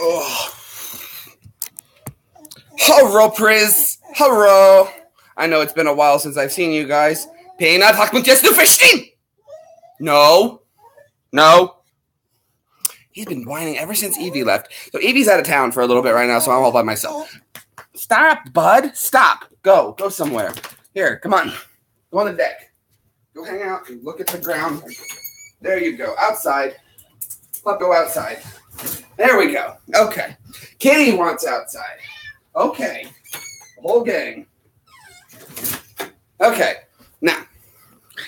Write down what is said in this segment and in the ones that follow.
Oh. Hello, Priz. Hello. I know it's been a while since I've seen you guys. Peanut, hat moet jetzt nu verstehen? No. He's been whining ever since Evie left. So Evie's out of town for a little bit right now, so I'm all by myself. Stop, bud. Stop. Go somewhere. Here, come on. Go on the deck. Go hang out and look at the ground. There you go. Outside. Let's go outside. There we go. Okay. Kitty wants outside. Okay. The whole gang. Okay. Now,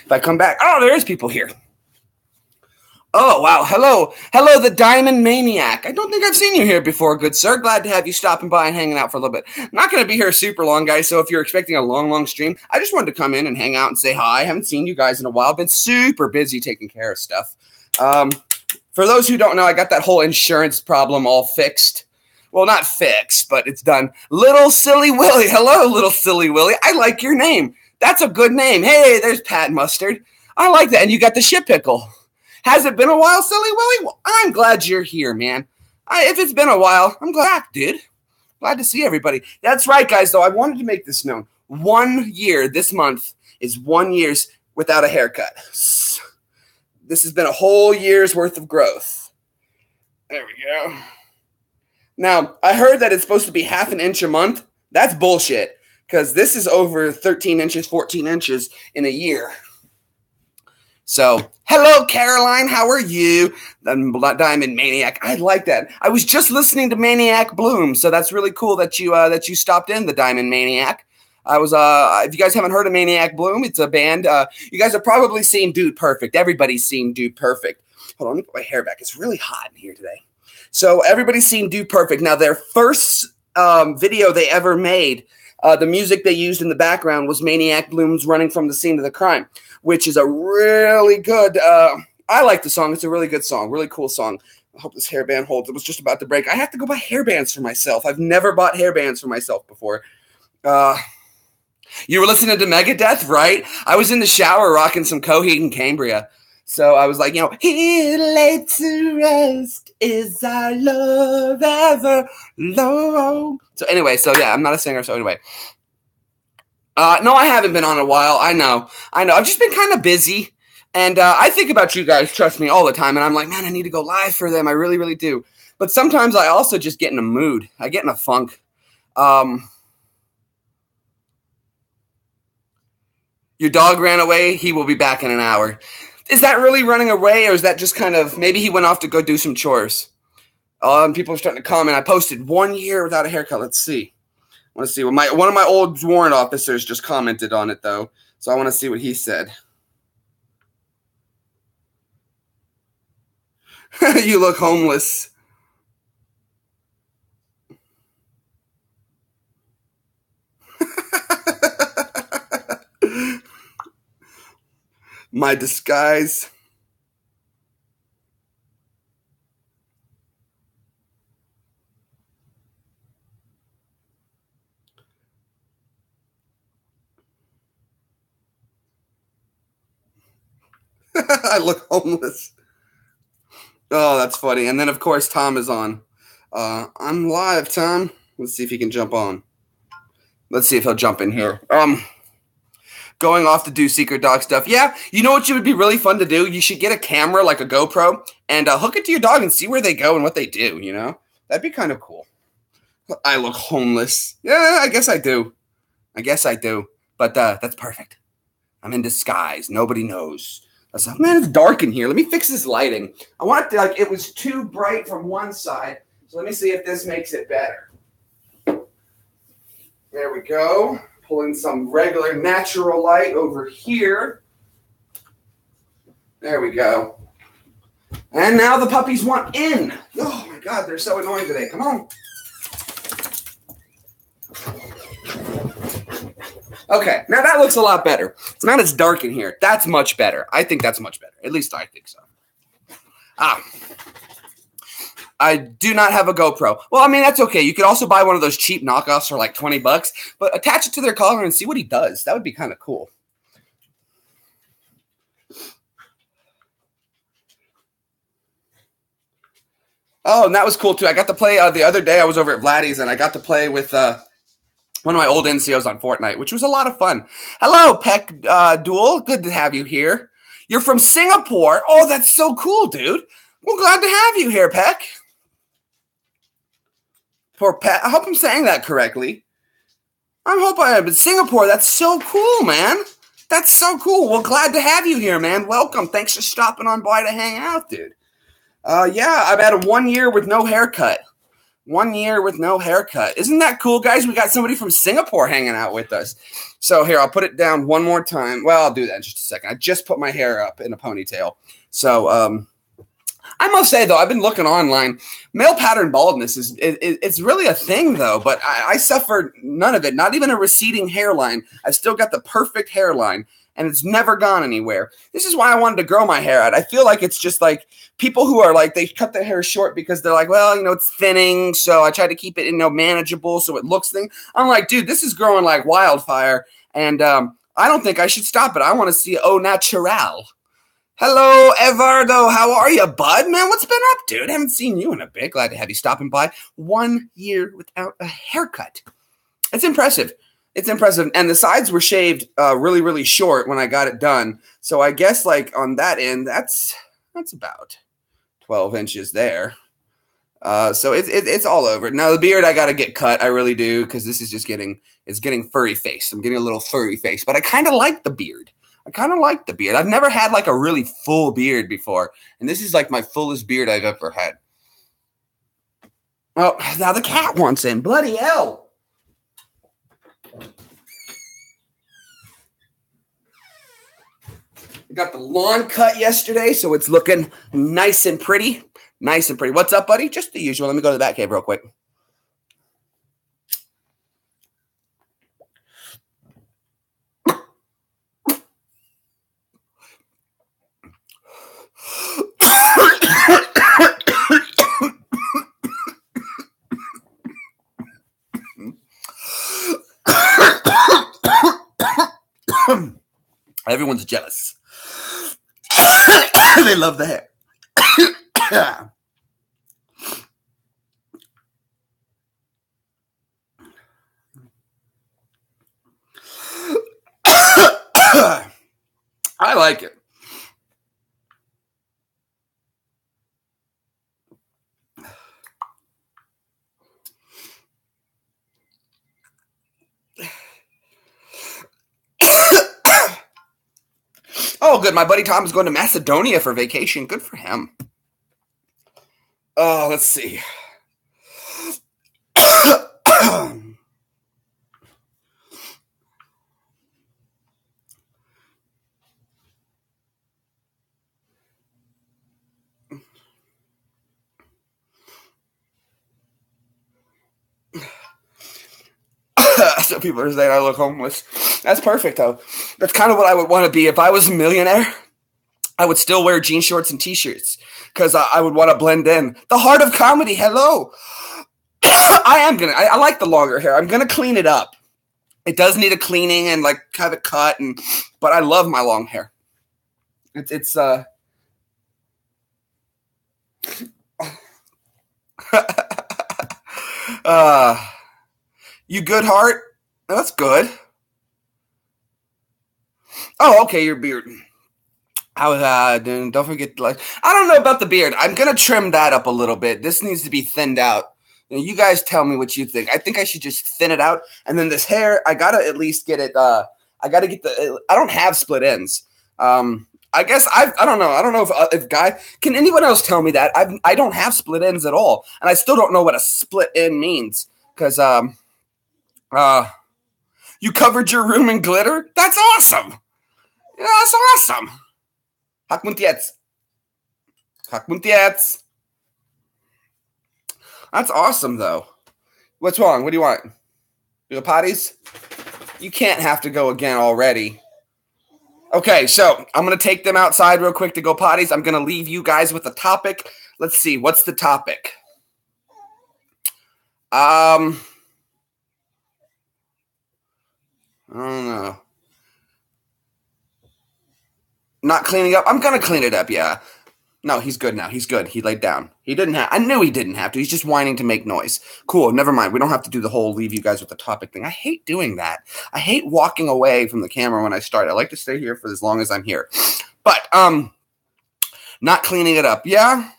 if I come back. Oh, there's people here. Oh, wow. Hello, the Diamond Maniac. I don't think I've seen you here before, good sir. Glad to have you stopping by and hanging out for a little bit. I'm not going to be here super long, guys, so if you're expecting a long stream, I just wanted to come in and hang out and say hi. I haven't seen you guys in a while. Been super busy taking care of stuff. For those who don't know, I got that whole insurance problem all fixed. Well, not fixed, but it's done. Little Silly Willy. Hello, Little Silly Willy. I like your name. That's a good name. Hey, there's Pat Mustard. I like that. And you got the shit pickle. Has it been a while, Silly Willy? Well, I'm glad you're here, man. If it's been a while, I'm glad, dude. Glad to see everybody. That's right, guys, though. I wanted to make this known. 1 year this month is 1 year without a haircut. This has been a whole year's worth of growth. There we go. Now, I heard that it's supposed to be half an inch a month. That's bullshit, because this is over 13 inches, 14 inches in a year. So, hello, Caroline. How are you? The Diamond Maniac. I like that. I was just listening to Maniac Bloom, so that's really cool that you stopped in, the Diamond Maniac. I was if you guys haven't heard of Maniac Bloom, it's a band. You guys have probably seen Dude Perfect. Everybody's seen Dude Perfect. Hold on, let me put my hair back. It's really hot in here today. So everybody's seen Dude Perfect. Now, their first video they ever made, the music they used in the background was Maniac Bloom's Running from the Scene of the Crime, which is a really good, I like the song. It's a really good song, really cool song. I hope this hairband holds. It was just about to break. I have to go buy hairbands for myself. I've never bought hairbands for myself before. You were listening to Megadeth, right? I was in the shower rocking some Coheed and Cambria. So I was like, here laid to rest is our love ever long. So anyway, I'm not a singer, so anyway. No, I haven't been on in a while. I know. I've just been kind of busy. And I think about you guys, trust me, all the time. And I'm like, man, I need to go live for them. I really, really do. But sometimes I also just get in a mood. I get in a funk. Your dog ran away. He will be back in an hour. Is that really running away, or is that just kind of, maybe he went off to go do some chores? People are starting to comment. I posted 1 year without a haircut. Let's see. I want to see. One of my old warrant officers just commented on it, though. So I want to see what he said. You look homeless. My disguise. I look homeless. Oh, that's funny. And then, of course, Tom is on. I'm live, Tom. Let's see if he can jump on. Let's see if he'll jump in here. Going off to do secret dog stuff. Yeah, you know what would be really fun to do? You should get a camera, like a GoPro, and hook it to your dog and see where they go and what they do, That'd be kind of cool. I look homeless. Yeah, I guess I do. But that's perfect. I'm in disguise. Nobody knows. Man, it's dark in here. Let me fix this lighting. I want it to, it was too bright from one side. So let me see if this makes it better. There we go. Pulling some regular natural light over here. There we go. And now the puppies want in. Oh my God, they're so annoying today. Come on. Okay, now that looks a lot better. It's not as dark in here. That's much better. I think that's much better. At least I think so. I do not have a GoPro. Well, I mean, that's okay. You could also buy one of those cheap knockoffs for like $20, but attach it to their collar and see what he does. That would be kind of cool. Oh, and that was cool too. I got to play the other day. I was over at Vladdy's and I got to play with one of my old NCOs on Fortnite, which was a lot of fun. Hello, Peck Duel. Good to have you here. You're from Singapore. Oh, that's so cool, dude. Well, glad to have you here, Peck. Poor Peck. I hope I'm saying that correctly. I hope I am. But Singapore, that's so cool, man. That's so cool. Well, glad to have you here, man. Welcome. Thanks for stopping on by to hang out, dude. Yeah, I've had 1 year with no haircut. 1 year with no haircut. Isn't that cool, guys? We got somebody from Singapore hanging out with us. So here, I'll put it down one more time. Well, I'll do that in just a second. I just put my hair up in a ponytail. So, I must say, though, I've been looking online. Male pattern baldness it's really a thing, though. But I suffered none of it, not even a receding hairline. I've still got the perfect hairline, and it's never gone anywhere. This is why I wanted to grow my hair out. I feel like it's just like people who are like, they cut their hair short because they're like, well, it's thinning, so I try to keep it, manageable so it looks thin. I'm like, dude, this is growing like wildfire, and I don't think I should stop it. I want to see au natural. Hello, Eduardo. How are you, bud? Man, what's been up, dude? I haven't seen you in a bit. Glad to have you stopping by. 1 year without a haircut. It's impressive. It's impressive. And the sides were shaved really, really short when I got it done. So I guess, like, on that end, that's about 12 inches there. So it's all over. Now, the beard, I got to get cut. I really do, because this is just getting furry face. I'm getting a little furry face. But I kind of like the beard. I've never had like a really full beard before. And this is like my fullest beard I've ever had. Oh, now the cat wants in. Bloody hell. I got the lawn cut yesterday, so it's looking nice and pretty. Nice and pretty. What's up, buddy? Just the usual. Let me go to the Batcave real quick. Everyone's jealous. They love the hair. I like it. Oh, good. My buddy Tom is going to Macedonia for vacation. Good for him. Oh, let's see. So people are saying I look homeless. That's perfect, though. That's kind of what I would want to be. If I was a millionaire, I would still wear jean shorts and T-shirts because I would want to blend in. The heart of comedy. Hello. I like the longer hair. I'm going to clean it up. It does need a cleaning and like have it cut, but I love my long hair. It's you good, Heart? That's good. Oh, okay, your beard. Don't forget, like, I don't know about the beard. I'm gonna trim that up a little bit. This needs to be thinned out. You guys tell me what you think. I think I should just thin it out, and then this hair, I gotta at least get it. I don't have split ends. I guess I don't know. I don't know if guy can anyone else tell me that I don't have split ends at all, and I still don't know what a split end means because you covered your room in glitter. That's awesome. Yeah, that's awesome. Hakmuntiets. That's awesome, though. What's wrong? What do you want? Do the potties? You can't have to go again already. Okay, so I'm going to take them outside real quick to go potties. I'm going to leave you guys with a topic. Let's see. What's the topic? I don't know. Not cleaning up. I'm going to clean it up, yeah. No, he's good now. He's good. He laid down. He didn't have. I knew he didn't have to. He's just whining to make noise. Cool. Never mind. We don't have to do the whole leave you guys with the topic thing. I hate doing that. I hate walking away from the camera when I start. I like to stay here for as long as I'm here. But not cleaning it up. Yeah.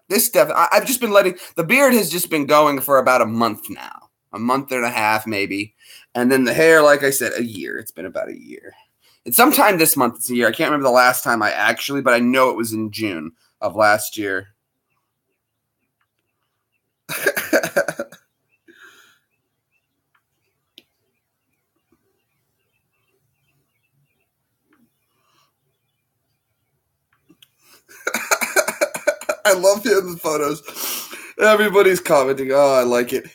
This stuff. I've just been letting the beard has just been going for about a month now, a month and a half maybe, and then the hair, like I said, a year. It's been about a year. It's sometime this month. It's a year. I can't remember the last time but I know it was in June of last year. I love hearing the photos. Everybody's commenting. Oh, I like it.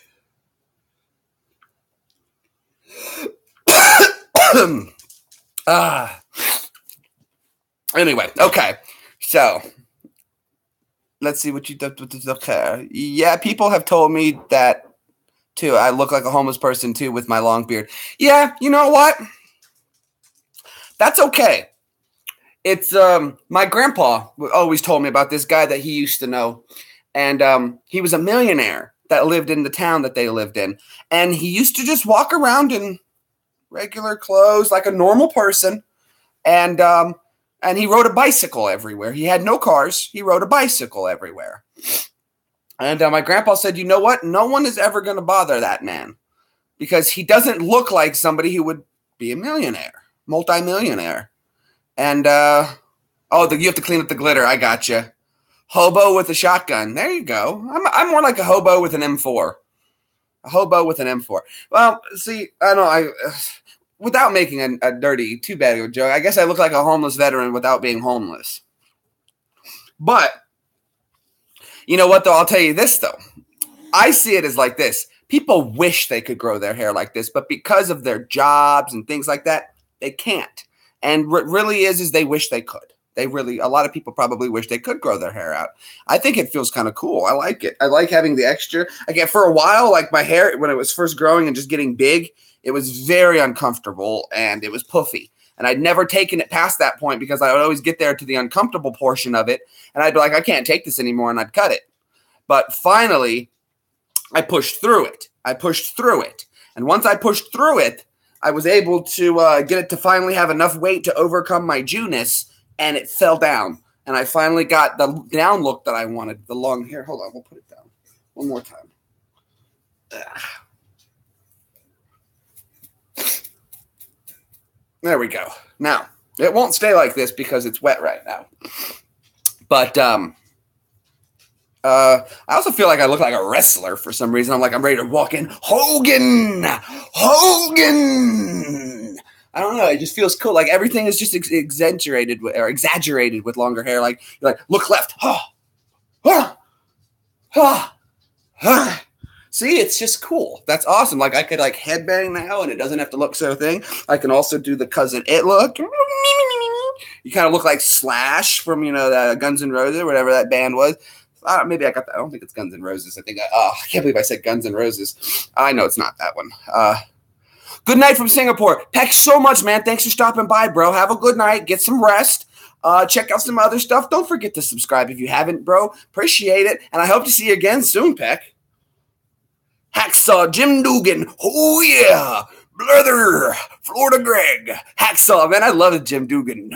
Anyway, okay. So let's see what you did with the hair. Yeah, people have told me that too. I look like a homeless person too with my long beard. Yeah, you know what? That's okay. It's my grandpa always told me about this guy that he used to know, and he was a millionaire that lived in the town that they lived in, and he used to just walk around in regular clothes like a normal person, and he rode a bicycle everywhere. He had no cars. He rode a bicycle everywhere. And my grandpa said, you know what? No one is ever going to bother that man because he doesn't look like somebody who would be a millionaire, multimillionaire. And, you have to clean up the glitter. I gotcha. Hobo with a shotgun. There you go. I'm more like a hobo with an M4. A hobo with an M4. Well, see, I don't know. Without making a dirty, too bad of a joke, I guess I look like a homeless veteran without being homeless. But, you know what, though? I'll tell you this, though. I see it as like this. People wish they could grow their hair like this, but because of their jobs and things like that, they can't. And what really is they wish they could. A lot of people probably wish they could grow their hair out. I think it feels kind of cool. I like it. I like having the extra. Again, for a while, like my hair, when it was first growing and just getting big, it was very uncomfortable and it was puffy. And I'd never taken it past that point because I would always get there to the uncomfortable portion of it. And I'd be like, I can't take this anymore. And I'd cut it. But finally, I pushed through it. And once I pushed through it, I was able to get it to finally have enough weight to overcome my Jewness, and it fell down. And I finally got the down look that I wanted, the long hair. Hold on, we'll put it down one more time. There we go. Now, it won't stay like this because it's wet right now. But I also feel like I look like a wrestler for some reason. I'm ready to walk in. Hogan! I don't know. It just feels cool. Like everything is just exaggerated with longer hair. Like you're like, look left. See, it's just cool. That's awesome. Like I could like headbang now, and it doesn't have to look so thing. I can also do the Cousin It look. You kind of look like Slash from the Guns N' Roses, whatever that band was. Maybe I got that. I don't think it's Guns N' Roses. I can't believe I said Guns N' Roses. I know it's not that one. Good night from Singapore. Peck so much, man. Thanks for stopping by, bro. Have a good night. Get some rest. Check out some other stuff. Don't forget to subscribe if you haven't, bro. Appreciate it. And I hope to see you again soon, Peck. Hacksaw Jim Dugan. Oh, yeah. Brother. Florida Greg. Hacksaw. Man, I love Jim Dugan.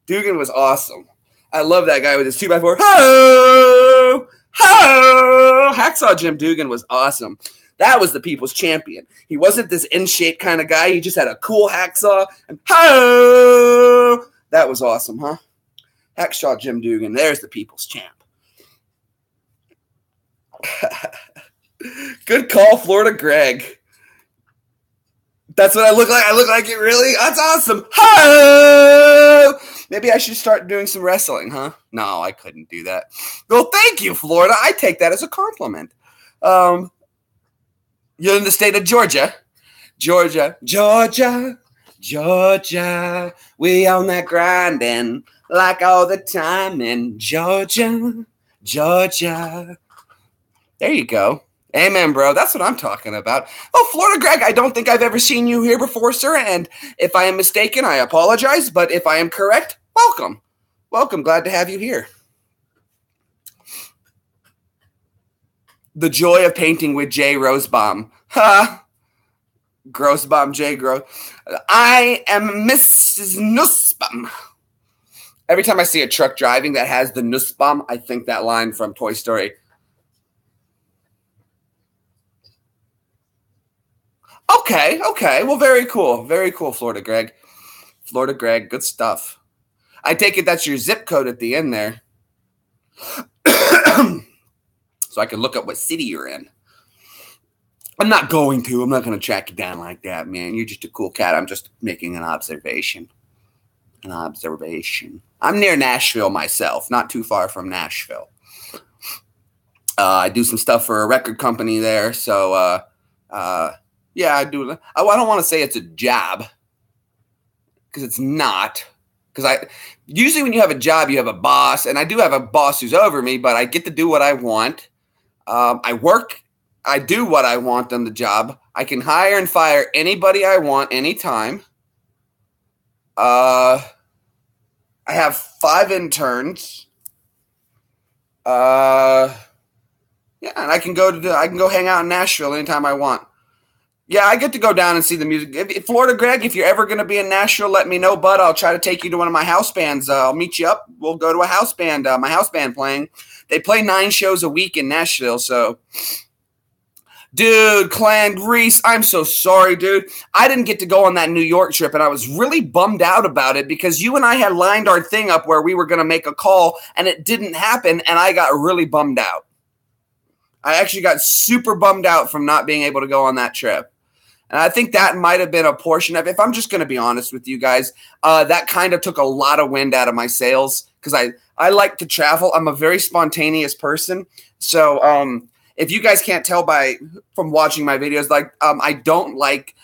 Dugan was awesome. I love that guy with his 2x4. Ho! Ho! Hacksaw Jim Dugan was awesome. That was the people's champion. He wasn't this in-shape kind of guy. He just had a cool hacksaw. And ho! That was awesome, huh? Hacksaw Jim Dugan. There's the people's champ. Good call, Florida Greg. That's what I look like. I look like it, really? That's awesome. Ho! Maybe I should start doing some wrestling, huh? No, I couldn't do that. Well, thank you, Florida. I take that as a compliment. You're in the state of Georgia. Georgia. We on that grinding like all the time in Georgia. There you go. Amen, bro. That's what I'm talking about. Oh, Florida Greg, I don't think I've ever seen you here before, sir. And if I am mistaken, I apologize. But if I am correct, welcome. Welcome. Glad to have you here. The joy of painting with Jay Rosebaum. Ha! Grossbaum, Jay Gross. I am Mrs. Nussbaum. Every time I see a truck driving that has the Nussbaum, I think that line from Toy Story. Okay. Well, very cool. Very cool, Florida Greg. Florida Greg, good stuff. I take it that's your zip code at the end there. So I can look up what city you're in. I'm not going to track you down like that, man. You're just a cool cat. I'm just making an observation. I'm near Nashville myself, not too far from Nashville. I do some stuff for a record company there. So, yeah, I do. I don't want to say it's a job because it's not. Because usually when you have a job, you have a boss, and I do have a boss who's over me, but I get to do what I want. I do what I want on the job. I can hire and fire anybody I want anytime. I have 5 interns. Yeah, and I can go hang out in Nashville anytime I want. Yeah, I get to go down and see the music. Florida Greg, if you're ever going to be in Nashville, let me know, bud. I'll try to take you to one of my house bands. I'll meet you up. We'll go to a house band. My house band playing. They play 9 shows a week in Nashville, so... Dude, Clan Grease, I'm so sorry, dude. I didn't get to go on that New York trip, and I was really bummed out about it because you and I had lined our thing up where we were going to make a call, and it didn't happen, and I got really bummed out. I actually got super bummed out from not being able to go on that trip. And I think that might have been a portion of it. If I'm just going to be honest with you guys, that kind of took a lot of wind out of my sails because I like to travel. I'm a very spontaneous person. So if you guys can't tell from watching my videos, I don't like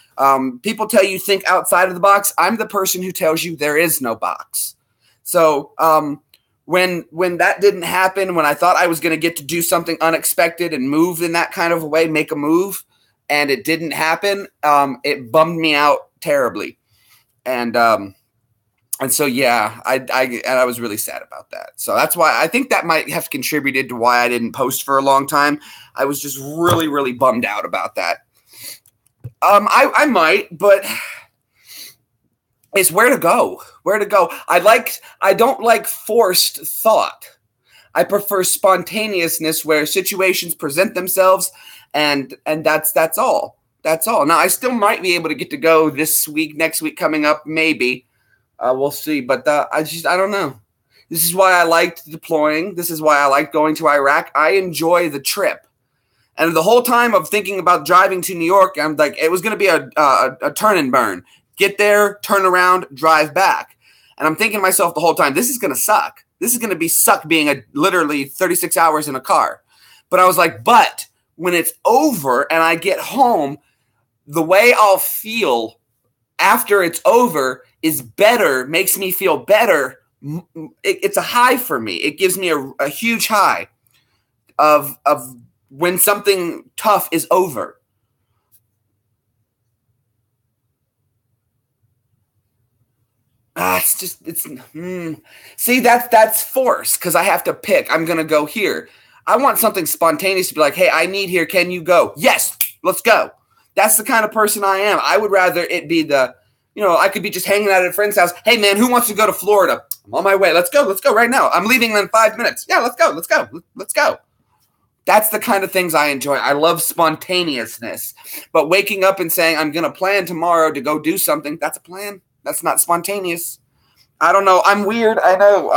people tell you think outside of the box. I'm the person who tells you there is no box. So when that didn't happen, when I thought I was going to get to do something unexpected and move in that kind of a way, make a move, and it didn't happen, it bummed me out terribly. And so, yeah, I was really sad about that. So that's why I think that might have contributed to why I didn't post for a long time. I was just really, really bummed out about that. I might, but it's where to go. I don't like forced thought. I prefer spontaneousness where situations present themselves, and that's all. That's all. Now, I still might be able to get to go this week, next week coming up, maybe. We'll see. But I don't know. This is why I liked deploying. This is why I liked going to Iraq. I enjoy the trip. And the whole time of thinking about driving to New York, I'm like, it was going to be a turn and burn. Get there, turn around, drive back. And I'm thinking to myself the whole time, this is going to suck. This is going to be suck being literally 36 hours in a car. But I was like, but when it's over and I get home, the way I'll feel after it's over is better, makes me feel better. It's a high for me. It gives me a huge high of when something tough is over. See, that's forced because I have to pick. I'm going to go here. I want something spontaneous to be like, hey, I need here. Can you go? Yes, let's go. That's the kind of person I am. I would rather it be I could be just hanging out at a friend's house. Hey, man, who wants to go to Florida? I'm on my way. Let's go right now. I'm leaving in 5 minutes. Yeah, let's go. That's the kind of things I enjoy. I love spontaneousness. But waking up and saying, I'm going to plan tomorrow to go do something, that's a plan. That's not spontaneous. I don't know. I'm weird. I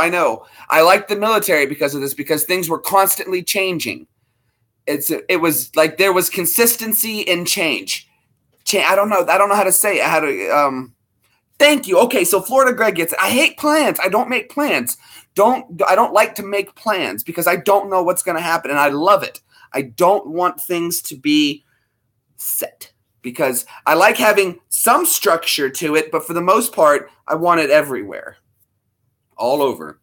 know. I like the military because of this, because things were constantly changing. It was like there was consistency in change. I don't know how to say it. Thank you. Okay, so Florida Greg gets it. I hate plans. I don't make plans. I don't like to make plans because I don't know what's going to happen, and I love it. I don't want things to be set because I like having some structure to it, but for the most part, I want it everywhere, all over.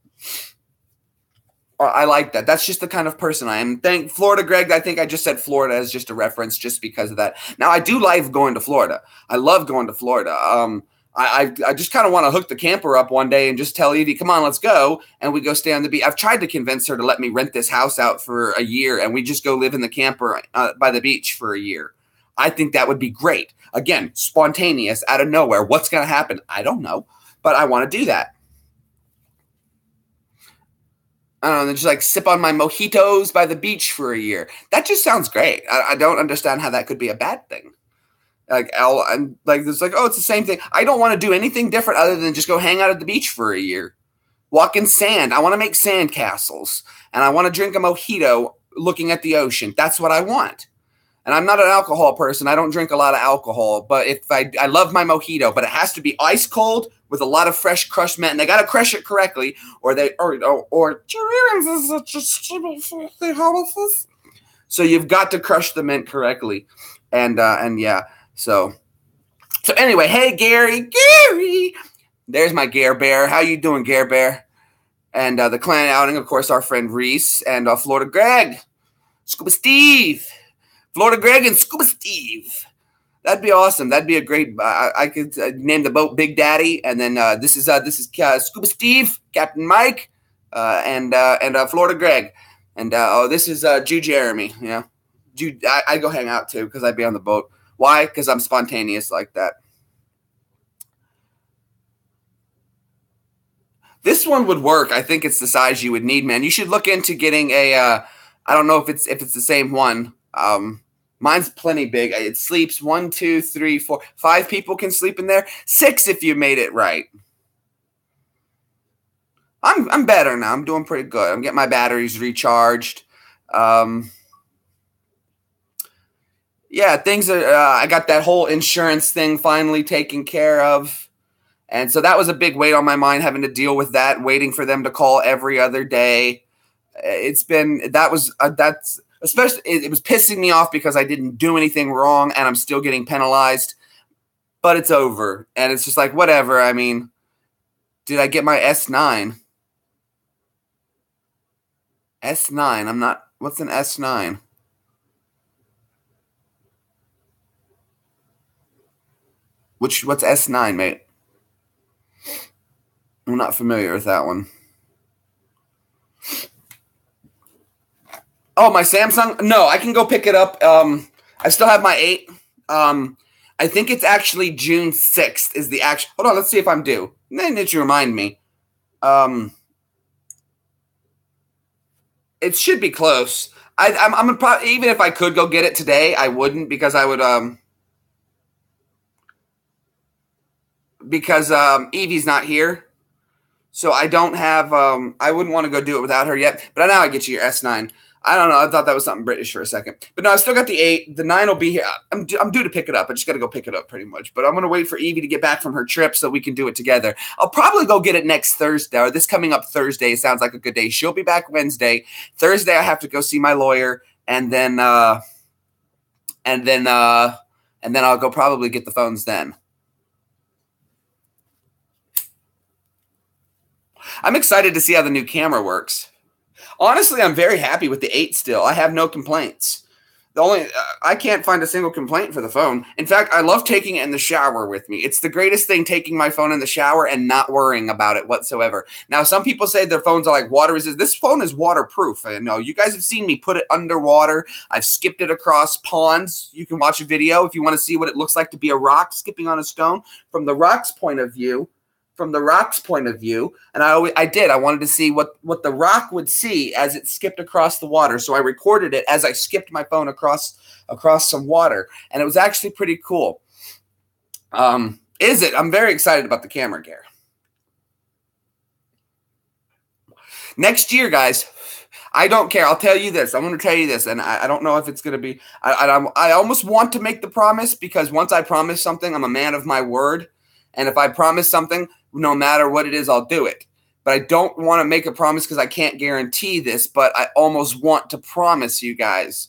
I like that. That's just the kind of person I am. Thank Florida Greg. I think I just said Florida as just a reference just because of that. Now, I do like going to Florida. I love going to Florida. I just kind of want to hook the camper up one day and just tell Evie, come on, let's go. And we go stay on the beach. I've tried to convince her to let me rent this house out for a year, and we just go live in the camper by the beach for a year. I think that would be great. Again, spontaneous, out of nowhere. What's going to happen? I don't know, but I want to do that. I don't know, just like sip on my mojitos by the beach for a year. That just sounds great. I don't understand how that could be a bad thing. I'm like, it's like, oh, it's the same thing. I don't want to do anything different other than just go hang out at the beach for a year. Walk in sand. I want to make sand castles. And I want to drink a mojito looking at the ocean. That's what I want. And I'm not an alcohol person. I don't drink a lot of alcohol. But if I love my mojito, but it has to be ice cold with a lot of fresh crushed mint. And they got to crush it correctly, or so you've got to crush the mint correctly. And yeah. So anyway, hey, Gary, there's my Gare Bear. How you doing, Gare Bear? And the clan outing, of course, our friend Reese and Florida Greg, Scuba Steve, Florida Greg and Scuba Steve. That'd be awesome. That'd be a great. I could name the boat Big Daddy, and then this is Scuba Steve, Captain Mike, and Florida Greg, and this is Jew Jeremy. Yeah, Jew. I go hang out too because I'd be on the boat. Why? Because I'm spontaneous like that. This one would work. I think it's the size you would need, man. You should look into getting a. I don't know if it's the same one. Mine's plenty big. It sleeps 1, 2, 3, 4, 5 people can sleep in there. 6 if you made it right. I'm better now. I'm doing pretty good. I'm getting my batteries recharged. Yeah, things are. I got that whole insurance thing finally taken care of, and so that was a big weight on my mind, having to deal with that, waiting for them to call every other day. That's especially it was pissing me off because I didn't do anything wrong, and I'm still getting penalized. But it's over, and it's just like whatever. I mean, did I get my S9? S9. I'm not. What's an S9? What's S9, mate? I'm not familiar with that one. Oh, my Samsung? No, I can go pick it up. I still have my 8. I think it's actually June 6th is the actual. Hold on, let's see if I'm due. Then did you remind me? It should be close. I'm probably, even if I could go get it today, I wouldn't because I would because Evie's not here. So I don't have I wouldn't want to go do it without her yet. But now I get you your S9. I don't know. I thought that was something British for a second. But no, I still got the 8. The 9 will be here. I'm due to pick it up. I just got to go pick it up pretty much. But I'm going to wait for Evie to get back from her trip so we can do it together. I'll probably go get it next Thursday or this coming up Thursday. Sounds like a good day. She'll be back Wednesday. Thursday I have to go see my lawyer, and then I'll go probably get the phones then. I'm excited to see how the new camera works. Honestly, I'm very happy with the 8 still. I have no complaints. I can't find a single complaint for the phone. In fact, I love taking it in the shower with me. It's the greatest thing, taking my phone in the shower and not worrying about it whatsoever. Now, some people say their phones are like water resistant. This phone is waterproof. I know you guys have seen me put it underwater. I've skipped it across ponds. You can watch a video if you want to see what it looks like to be a rock skipping on a stone from the rock's point of view. And I wanted to see what the rock would see as it skipped across the water. So I recorded it as I skipped my phone across some water, and it was actually pretty cool. I'm very excited about the camera gear. Next year, guys, I don't care. I'll tell you this. I'm going to tell you this, and I don't know if it's going to be. I almost want to make the promise because once I promise something, I'm a man of my word. And if I promise something, no matter what it is, I'll do it. But I don't want to make a promise because I can't guarantee this, but I almost want to promise you guys.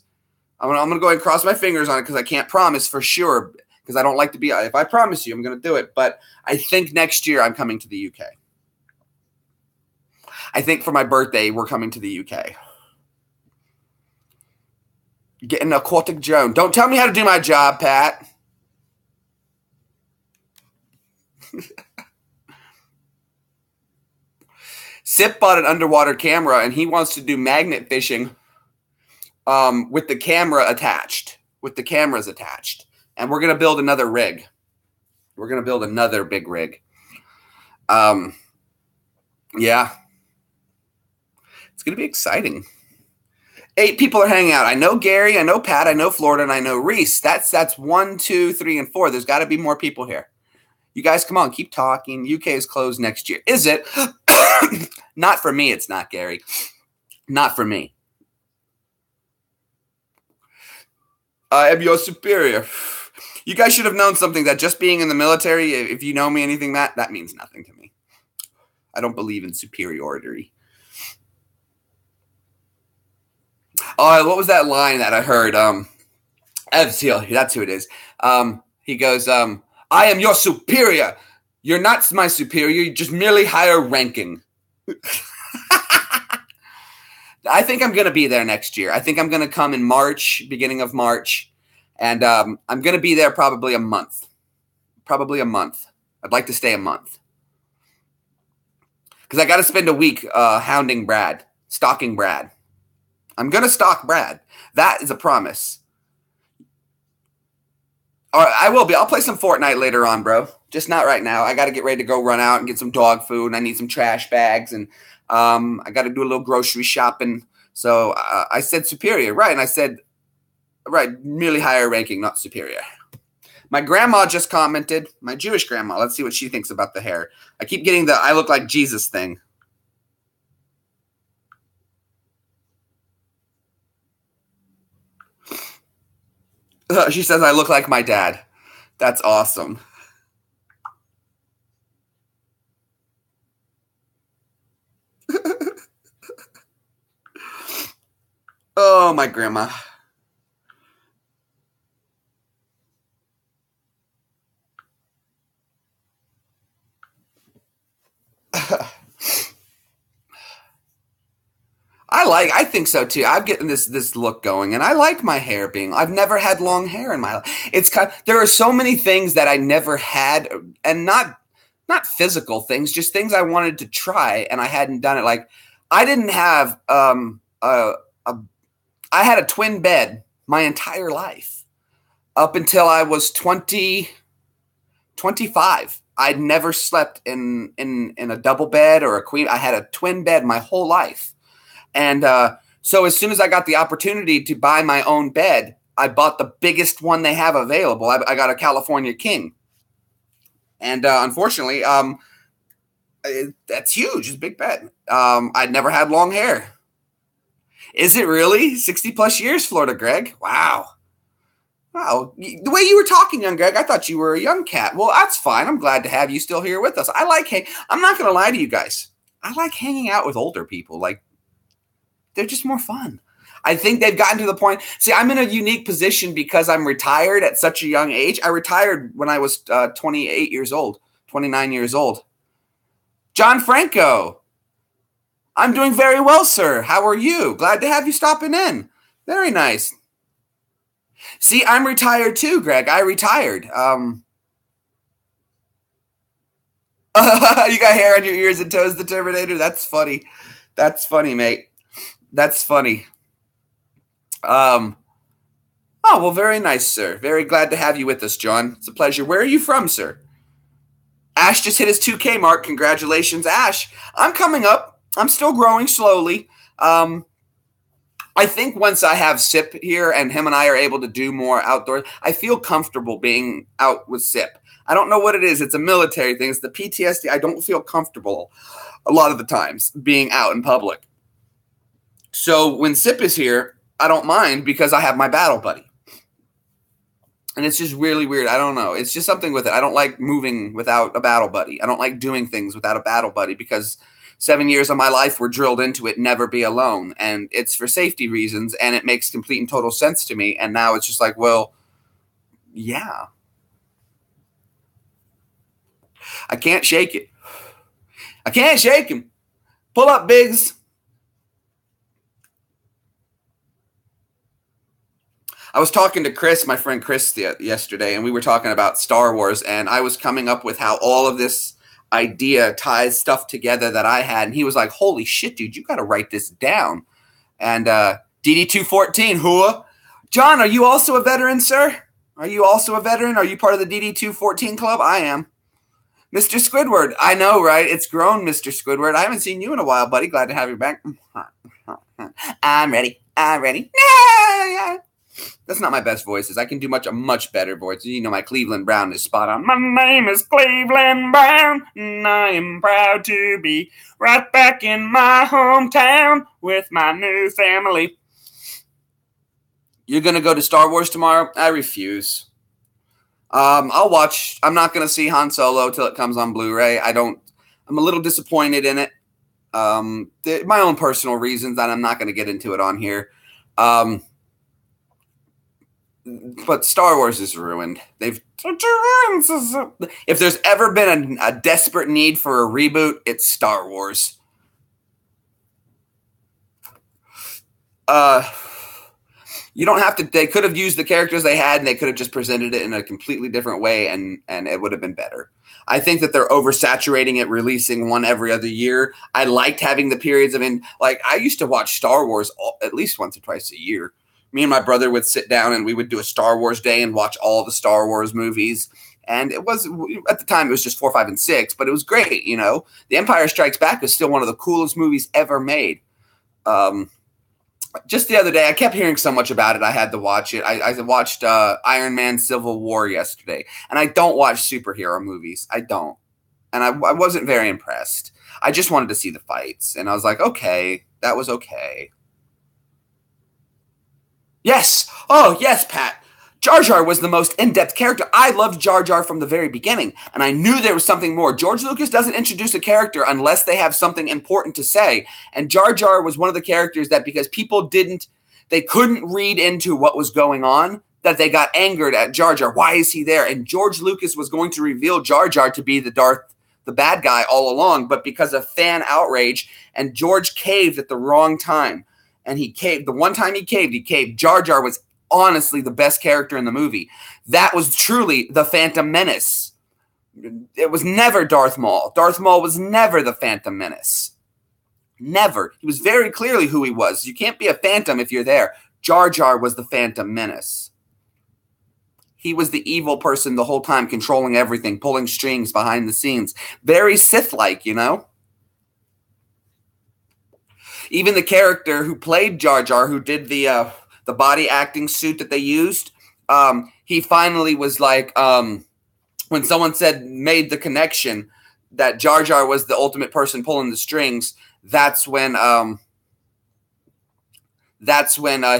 I'm going to go ahead and cross my fingers on it because I can't promise for sure because I don't like to be – if I promise you, I'm going to do it. But I think next year I'm coming to the UK. I think for my birthday we're coming to the UK. Getting Aquatic Joan. Don't tell me how to do my job, Pat. Sip bought an underwater camera, and he wants to do magnet fishing with the camera attached, with the cameras attached. And we're going to build another rig. We're going to build another big rig. Yeah. It's going to be exciting. 8 people are hanging out. I know Gary, I know Pat, I know Florida, and I know Reese. That's 1, 2, 3, and 4. There's got to be more people here. You guys, come on, keep talking. UK is closed next year. Is it? Not for me, it's not, Gary. Not for me. I am your superior. You guys should have known something, that just being in the military, if you know me anything, that means nothing to me. I don't believe in superiority. Oh, what was that line that I heard? Ed Seal, that's who it is. He goes, I am your superior. You're not my superior. You're just merely higher ranking. I think I'm going to be there next year. I think I'm going to come in March, beginning of March. And I'm going to be there probably a month. Probably a month. I'd like to stay a month. Because I got to spend a week hounding Brad, stalking Brad. I'm going to stalk Brad. That is a promise. All right, I will be. I'll play some Fortnite later on, bro. Just not right now. I got to get ready to go run out and get some dog food. And I need some trash bags. And I got to do a little grocery shopping. So I said superior, right? And I said, right, merely higher ranking, not superior. My grandma just commented, my Jewish grandma. Let's see what she thinks about the hair. I keep getting the I look like Jesus thing. She says I look like my dad. That's awesome. Oh, my grandma. I think so too. I'm getting this look going, and I like my hair being. I've never had long hair in my life. It's there are so many things that I never had, and not physical things, just things I wanted to try, and I hadn't done it. Like I didn't have I had a twin bed my entire life up until I was 25. I'd never slept in a double bed or a queen. I had a twin bed my whole life. And so as soon as I got the opportunity to buy my own bed, I bought the biggest one they have available. I got a California King. And unfortunately, that's huge. It's a big bed. I'd never had long hair. Is it really? 60 plus years, Florida Greg? Wow. Wow. The way you were talking, young Greg, I thought you were a young cat. Well, that's fine. I'm glad to have you still here with us. I'm not going to lie to you guys. I like hanging out with older people. Like, they're just more fun. I think they've gotten to the point. See, I'm in a unique position because I'm retired at such a young age. I retired when I was 28 years old, 29 years old. John Franco. I'm doing very well, sir. How are you? Glad to have you stopping in. Very nice. See, I'm retired too, Greg. I retired. You got hair on your ears and toes, the Terminator? That's funny. That's funny, mate. That's funny. Oh, well, very nice, sir. Very glad to have you with us, John. It's a pleasure. Where are you from, sir? Ash just hit his 2K mark. Congratulations, Ash. I'm coming up. I'm still growing slowly. I think once I have Sip here and him and I are able to do more outdoors, I feel comfortable being out with Sip. I don't know what it is. It's a military thing. It's the PTSD. I don't feel comfortable a lot of the times being out in public. So when Sip is here, I don't mind because I have my battle buddy. And it's just really weird. I don't know. It's just something with it. I don't like moving without a battle buddy. I don't like doing things without a battle buddy because 7 years of my life were drilled into it, never be alone. And it's for safety reasons, and it makes complete and total sense to me. And now it's just like, well, yeah. I can't shake it. I can't shake him. Pull up, Biggs. I was talking to Chris, my friend Chris, yesterday, and we were talking about Star Wars, and I was coming up with how all of this idea ties stuff together that I had, and he was like, "Holy shit, dude, you got to write this down." And DD214, whoa. John, are you also a veteran, sir? Are you also a veteran? Are you part of the DD214 club? I am. Mr. Squidward, I know, right? It's grown, Mr. Squidward. I haven't seen you in a while, buddy. Glad to have you back. I'm ready. I'm ready. That's not my best voices. I can do a much better voice. You know, my Cleveland Brown is spot on. My name is Cleveland Brown, and I am proud to be right back in my hometown with my new family. You're going to go to Star Wars tomorrow? I refuse. I'll watch. I'm not going to see Han Solo till it comes on Blu-ray. I'm a little disappointed in it. My own personal reasons that I'm not going to get into it on here. But Star Wars is ruined. If there's ever been a desperate need for a reboot, it's Star Wars. You don't have to. They could have used the characters they had, and they could have just presented it in a completely different way, and it would have been better. I think that they're oversaturating it, releasing one every other year. I liked having the periods of I used to watch Star Wars at least once or twice a year. Me and my brother would sit down and we would do a Star Wars day and watch all the Star Wars movies. And it was, at the time, it was just 4, 5, and 6, but it was great, you know. The Empire Strikes Back was still one of the coolest movies ever made. Just the other day, I kept hearing so much about it, I had to watch it. I watched Iron Man Civil War yesterday, and I don't watch superhero movies. I don't. And I wasn't very impressed. I just wanted to see the fights, and I was like, okay, that was okay. Yes. Oh, yes, Pat. Jar Jar was the most in-depth character. I loved Jar Jar from the very beginning, and I knew there was something more. George Lucas doesn't introduce a character unless they have something important to say, and Jar Jar was one of the characters that because people they couldn't read into what was going on, that they got angered at Jar Jar. Why is he there? And George Lucas was going to reveal Jar Jar to be the bad guy all along, but because of fan outrage, and George caved at the wrong time. And he caved. The one time he caved. Jar Jar was honestly the best character in the movie. That was truly the Phantom Menace. It was never Darth Maul. Darth Maul was never the Phantom Menace. Never. He was very clearly who he was. You can't be a Phantom if you're there. Jar Jar was the Phantom Menace. He was the evil person the whole time, controlling everything, pulling strings behind the scenes. Very Sith-like, you know? Even the character who played Jar Jar, who did the body acting suit that they used, he finally was like, when someone made the connection that Jar Jar was the ultimate person pulling the strings, that's when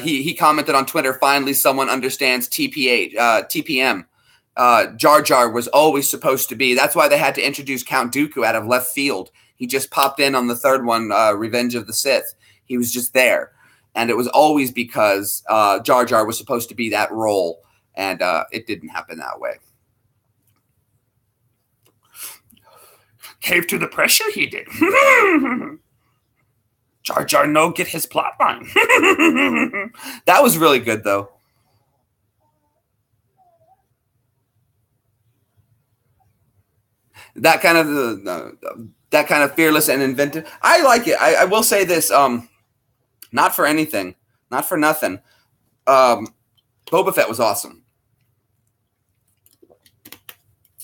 he commented on Twitter, finally someone understands TPM. Jar Jar was always supposed to be. That's why they had to introduce Count Dooku out of left field. He just popped in on the third one, Revenge of the Sith. He was just there. And it was always because Jar Jar was supposed to be that role, and it didn't happen that way. Cave to the pressure, he did. Jar Jar no get his plot line. That was really good, though. That kind of fearless and inventive. I like it. I will say this. Not for anything, not for nothing. Boba Fett was awesome.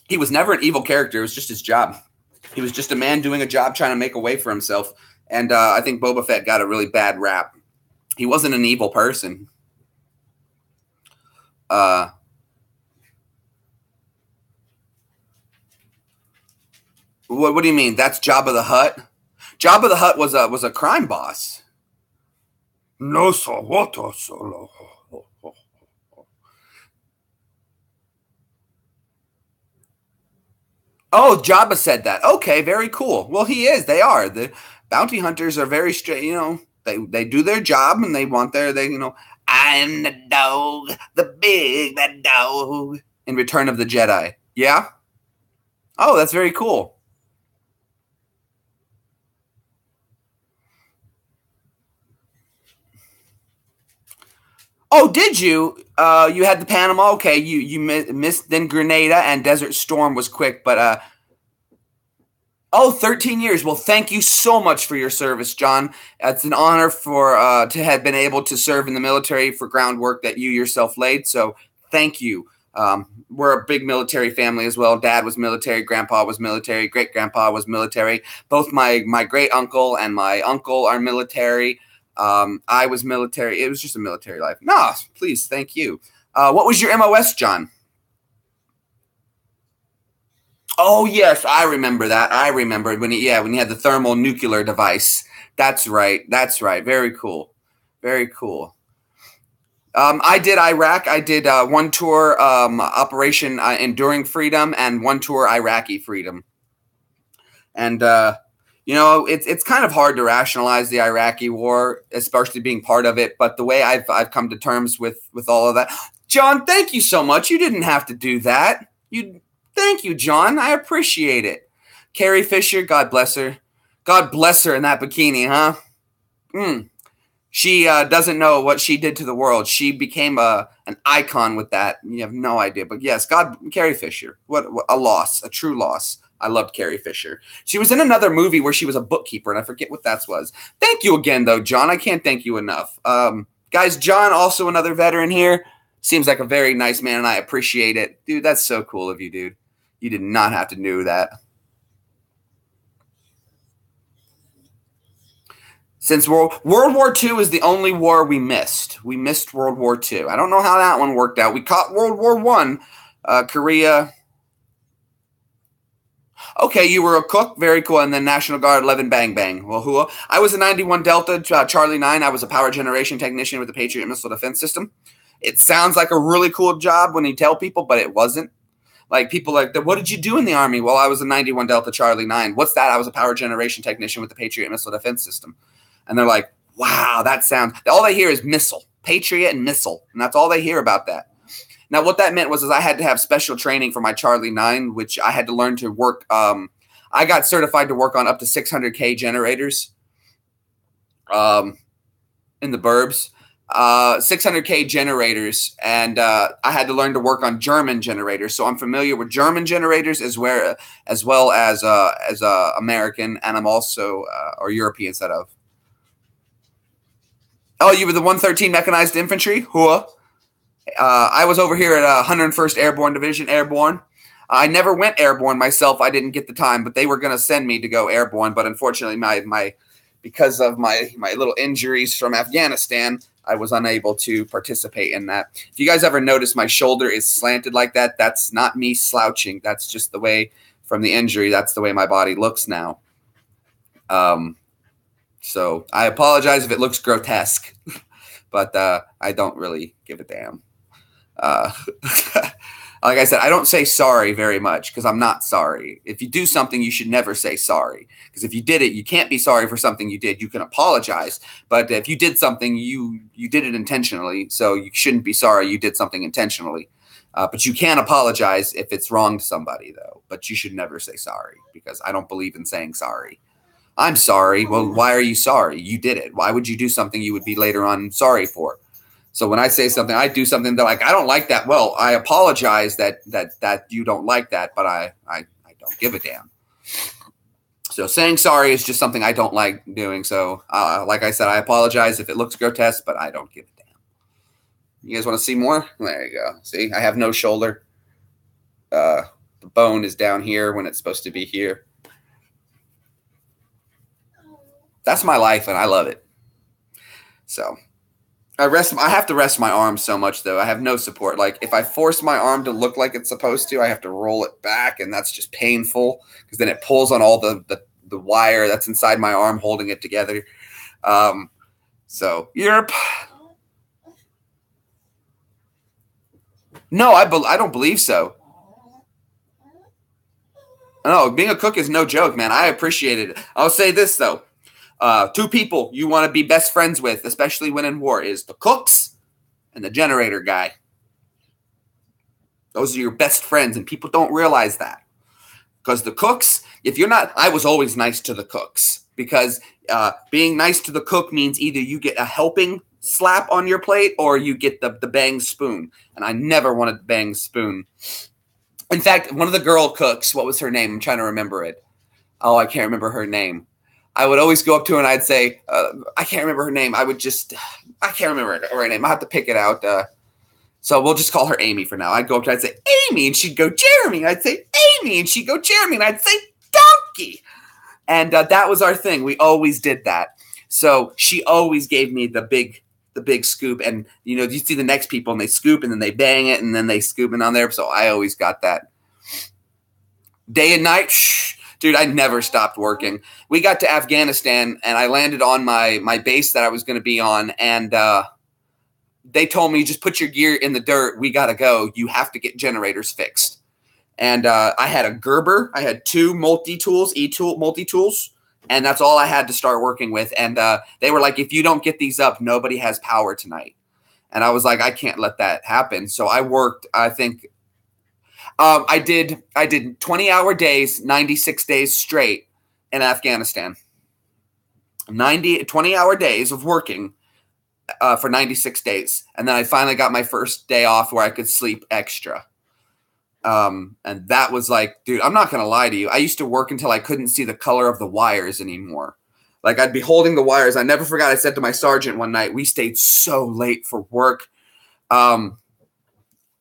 He was never an evil character. It was just his job. He was just a man doing a job, trying to make a way for himself. And I think Boba Fett got a really bad rap. He wasn't an evil person. What do you mean? That's Jabba the Hutt? Jabba the Hutt was a crime boss. No sowoto solo. Oh, Jabba said that. Okay, very cool. Well, he is. They are. The bounty hunters are very straight. You know, they do their job and they want I'm the dog, the big bad dog in Return of the Jedi. Yeah. Oh, that's very cool. Oh, did you? You had the Panama. Okay, you missed. Then Grenada and Desert Storm was quick, but 13 years. Well, thank you so much for your service, John. It's an honor for to have been able to serve in the military for groundwork that you yourself laid. So thank you. We're a big military family as well. Dad was military. Grandpa was military. Great-grandpa was military. Both my great-uncle and my uncle are military. I was military. It was just a military life. No, please, thank you. What was your MOS, John? Oh yes, I remember that. I remember when he had the thermal nuclear device. That's right. That's right. Very cool. Very cool. I did Iraq. I did one tour, Operation Enduring Freedom, and one tour Iraqi Freedom. And it's kind of hard to rationalize the Iraqi war, especially being part of it. But the way I've come to terms with all of that, John, thank you so much. You didn't have to do that. Thank you, John. I appreciate it. Carrie Fisher, God bless her. God bless her in that bikini, huh? She doesn't know what she did to the world. She became an icon with that. You have no idea. But yes, Carrie Fisher. What a loss, a true loss. I loved Carrie Fisher. She was in another movie where she was a bookkeeper, and I forget what that was. Thank you again, though, John. I can't thank you enough. Guys, John, also another veteran here. Seems like a very nice man, and I appreciate it. Dude, that's so cool of you, dude. You did not have to do that. Since World War II is the only war we missed. We missed World War II. I don't know how that one worked out. We caught World War I, Korea. Okay, you were a cook. Very cool. And then National Guard, 11 Bang Bang. Well, I was a 91 Delta, Charlie 9. I was a power generation technician with the Patriot Missile Defense System. It sounds like a really cool job when you tell people, but it wasn't. Like, people like, what did you do in the Army? Well, I was a 91 Delta Charlie 9. What's that? I was a power generation technician with the Patriot Missile Defense System. And they're like, wow, that sounds – all they hear is missile, Patriot and missile. And that's all they hear about that. Now, what that meant was I had to have special training for my Charlie 9, which I had to learn to work I got certified to work on up to 600K generators in the burbs. 600K generators, and I had to learn to work on German generators. So I'm familiar with German generators as well as American, and I'm also or European set of. Oh, you were the 113 Mechanized Infantry? Hua. I was over here at 101st Airborne Division, Airborne. I never went airborne myself. I didn't get the time, but they were going to send me to go airborne. But unfortunately, because of my little injuries from Afghanistan, I was unable to participate in that. If you guys ever notice my shoulder is slanted like that, that's not me slouching. That's just the way, from the injury, that's the way my body looks now. So I apologize if it looks grotesque, but I don't really give a damn. Like I said, I don't say sorry very much because I'm not sorry. If you do something, you should never say sorry. Because if you did it, you can't be sorry for something you did. You can apologize. But if you did something, you did it intentionally. So you shouldn't be sorry you did something intentionally. But you can apologize if it's wrong to somebody, though. But you should never say sorry because I don't believe in saying sorry. I'm sorry. Well, why are you sorry? You did it. Why would you do something you would be later on sorry for? So when I say something, I do something that, like, I don't like that. Well, I apologize that you don't like that, but I don't give a damn. So saying sorry is just something I don't like doing. So like I said, I apologize if it looks grotesque, but I don't give a damn. You guys want to see more? There you go. See, I have no shoulder. The bone is down here when it's supposed to be here. That's my life, and I love it. So I have to rest my arm so much, though. I have no support. Like, if I force my arm to look like it's supposed to, I have to roll it back, and that's just painful because then it pulls on all the wire that's inside my arm holding it together. So, Europe. No, I don't believe so. No, being a cook is no joke, man. I appreciate it. I'll say this, though. Two people you want to be best friends with, especially when in war, is the cooks and the generator guy. Those are your best friends, and people don't realize that. Because the cooks, if you're not, I was always nice to the cooks. Because being nice to the cook means either you get a helping slap on your plate, or you get the bang spoon. And I never wanted the bang spoon. In fact, one of the girl cooks, what was her name? I'm trying to remember it. Oh, I can't remember her name. I would always go up to her and I'd say, I can't remember her name. I can't remember her name. I'll have to pick it out. So we'll just call her Amy for now. I'd go up to her, I'd say, Amy, and she'd go, Jeremy. I'd say, Amy, and she'd go, Jeremy, and I'd say, Donkey. And that was our thing. We always did that. So she always gave me the big scoop. And, you see the next people and they scoop and then they bang it and then they scoop it on there. So I always got that. Day and night, dude, I never stopped working. We got to Afghanistan and I landed on my base that I was going to be on. And they told me, just put your gear in the dirt. We got to go. You have to get generators fixed. And I had a Gerber. I had 2 multi-tools, multi-tools. And that's all I had to start working with. And they were like, if you don't get these up, nobody has power tonight. And I was like, I can't let that happen. So I worked, I think, I did 20-hour days, 96 days straight in Afghanistan. 20-hour days of working for 96 days. And then I finally got my first day off where I could sleep extra. And that was like, dude, I'm not going to lie to you. I used to work until I couldn't see the color of the wires anymore. Like I'd be holding the wires. I never forgot. I said to my sergeant one night, we stayed so late for work.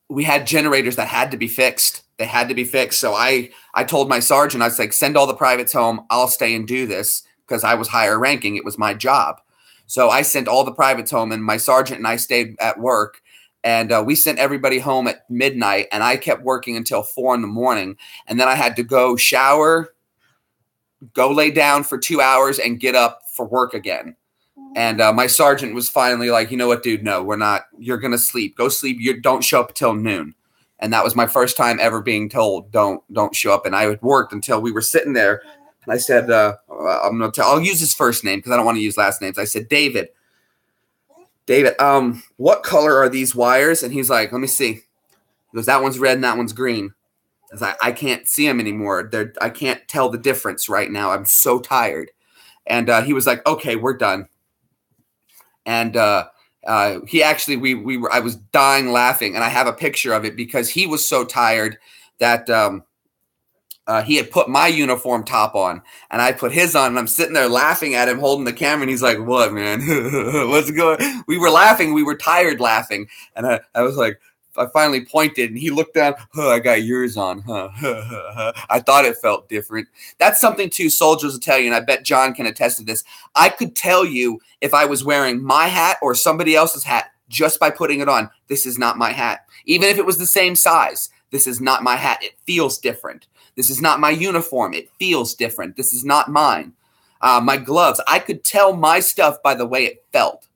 We had generators that had to be fixed. They had to be fixed. So I told my sergeant, I was like, send all the privates home. I'll stay and do this because I was higher ranking. It was my job. So I sent all the privates home and my sergeant and I stayed at work. And we sent everybody home at midnight, and I kept working until 4 a.m. And then I had to go shower, go lay down for 2 hours, and get up for work again. And my sergeant was finally like, you know what, dude, no, we're not. You're going to sleep. Go sleep. You don't show up till noon. And that was my first time ever being told, don't show up. And I had worked until we were sitting there. And I said, I'll use his first name because I don't want to use last names. I said, David, what color are these wires? And he's like, let me see. He goes, that one's red and that one's green. I was like, I can't see them anymore. I can't tell the difference right now. I'm so tired. And he was like, okay, we're done. And he actually, I was dying laughing, and I have a picture of it because he was so tired that he had put my uniform top on, and I put his on, and I'm sitting there laughing at him, holding the camera, and he's like, what, man? What's going? We were laughing. We were tired laughing. And I was like, I finally pointed, and he looked down. I got yours on. I thought it felt different. That's something, too, soldiers will tell you, and I bet John can attest to this. I could tell you if I was wearing my hat or somebody else's hat just by putting it on. This is not my hat. Even if it was the same size, this is not my hat. It feels different. This is not my uniform. It feels different. This is not mine. My gloves. I could tell my stuff by the way it felt.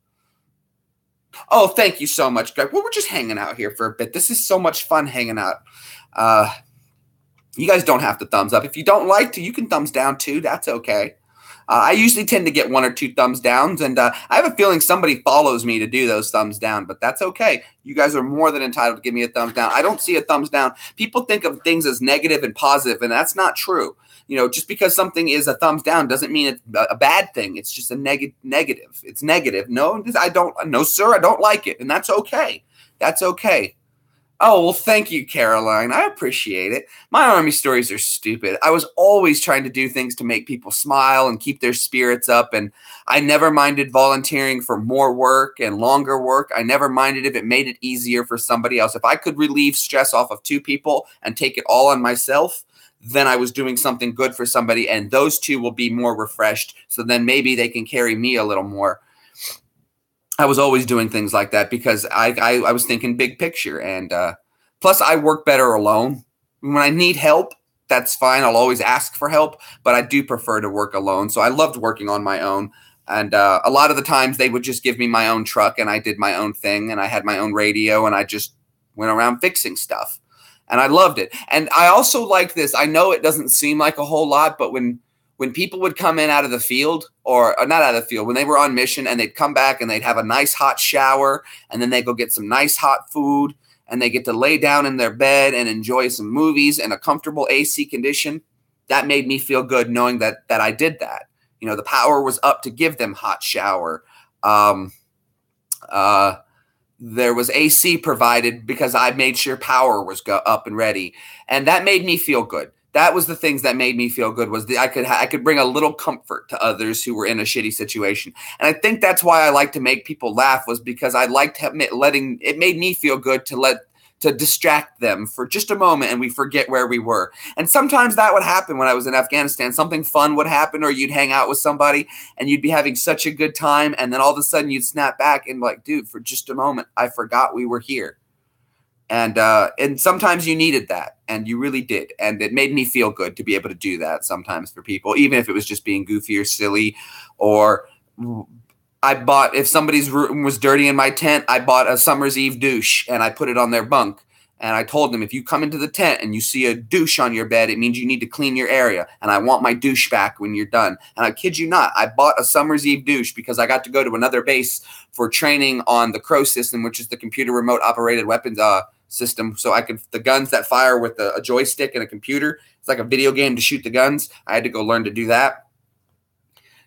Oh, thank you so much, Greg. Well, we're just hanging out here for a bit. This is so much fun hanging out. You guys don't have to thumbs up. If you don't like to, you can thumbs down too. That's okay. I usually tend to get 1 or 2 thumbs downs, and I have a feeling somebody follows me to do those thumbs down, but that's okay. You guys are more than entitled to give me a thumbs down. I don't see a thumbs down. People think of things as negative and positive, and that's not true. Just because something is a thumbs down doesn't mean it's a bad thing. It's just a negative. It's negative. No, sir, I don't like it, and that's okay. That's okay. Oh, well, thank you, Caroline. I appreciate it. My Army stories are stupid. I was always trying to do things to make people smile and keep their spirits up, and I never minded volunteering for more work and longer work. I never minded if it made it easier for somebody else. If I could relieve stress off of 2 people and take it all on myself, then I was doing something good for somebody, and those 2 will be more refreshed, so then maybe they can carry me a little more. I was always doing things like that because I was thinking big picture. And plus, I work better alone. When I need help, that's fine. I'll always ask for help, but I do prefer to work alone. So I loved working on my own. And a lot of the times they would just give me my own truck and I did my own thing and I had my own radio and I just went around fixing stuff. And I loved it. And I also liked this. I know it doesn't seem like a whole lot, but when people would come in out of the field or not out of the field, when they were on mission and they'd come back and they'd have a nice hot shower and then they go get some nice hot food and they get to lay down in their bed and enjoy some movies in a comfortable AC condition, that made me feel good knowing that I did that. The power was up to give them hot shower. There was AC provided because I made sure power was up and ready, and that made me feel good. That was the things that made me feel good, was I could bring a little comfort to others who were in a shitty situation. And I think that's why I like to make people laugh, was because I liked letting it made me feel good to distract them for just a moment, and we forget where we were. And sometimes that would happen when I was in Afghanistan. Something fun would happen, or you'd hang out with somebody and you'd be having such a good time, and then all of a sudden you'd snap back and be like, dude, for just a moment, I forgot we were here. And sometimes you needed that, and you really did. And it made me feel good to be able to do that sometimes for people, even if it was just being goofy or silly. Or if somebody's room was dirty in my tent, I bought a summer's eve douche and I put it on their bunk. And I told them, if you come into the tent and you see a douche on your bed, it means you need to clean your area. And I want my douche back when you're done. And I kid you not, I bought a summer's eve douche because I got to go to another base for training on the CROW system, which is the computer remote operated weapons system. So the guns that fire with a joystick and a computer. It's like a video game to shoot the guns. I had to go learn to do that.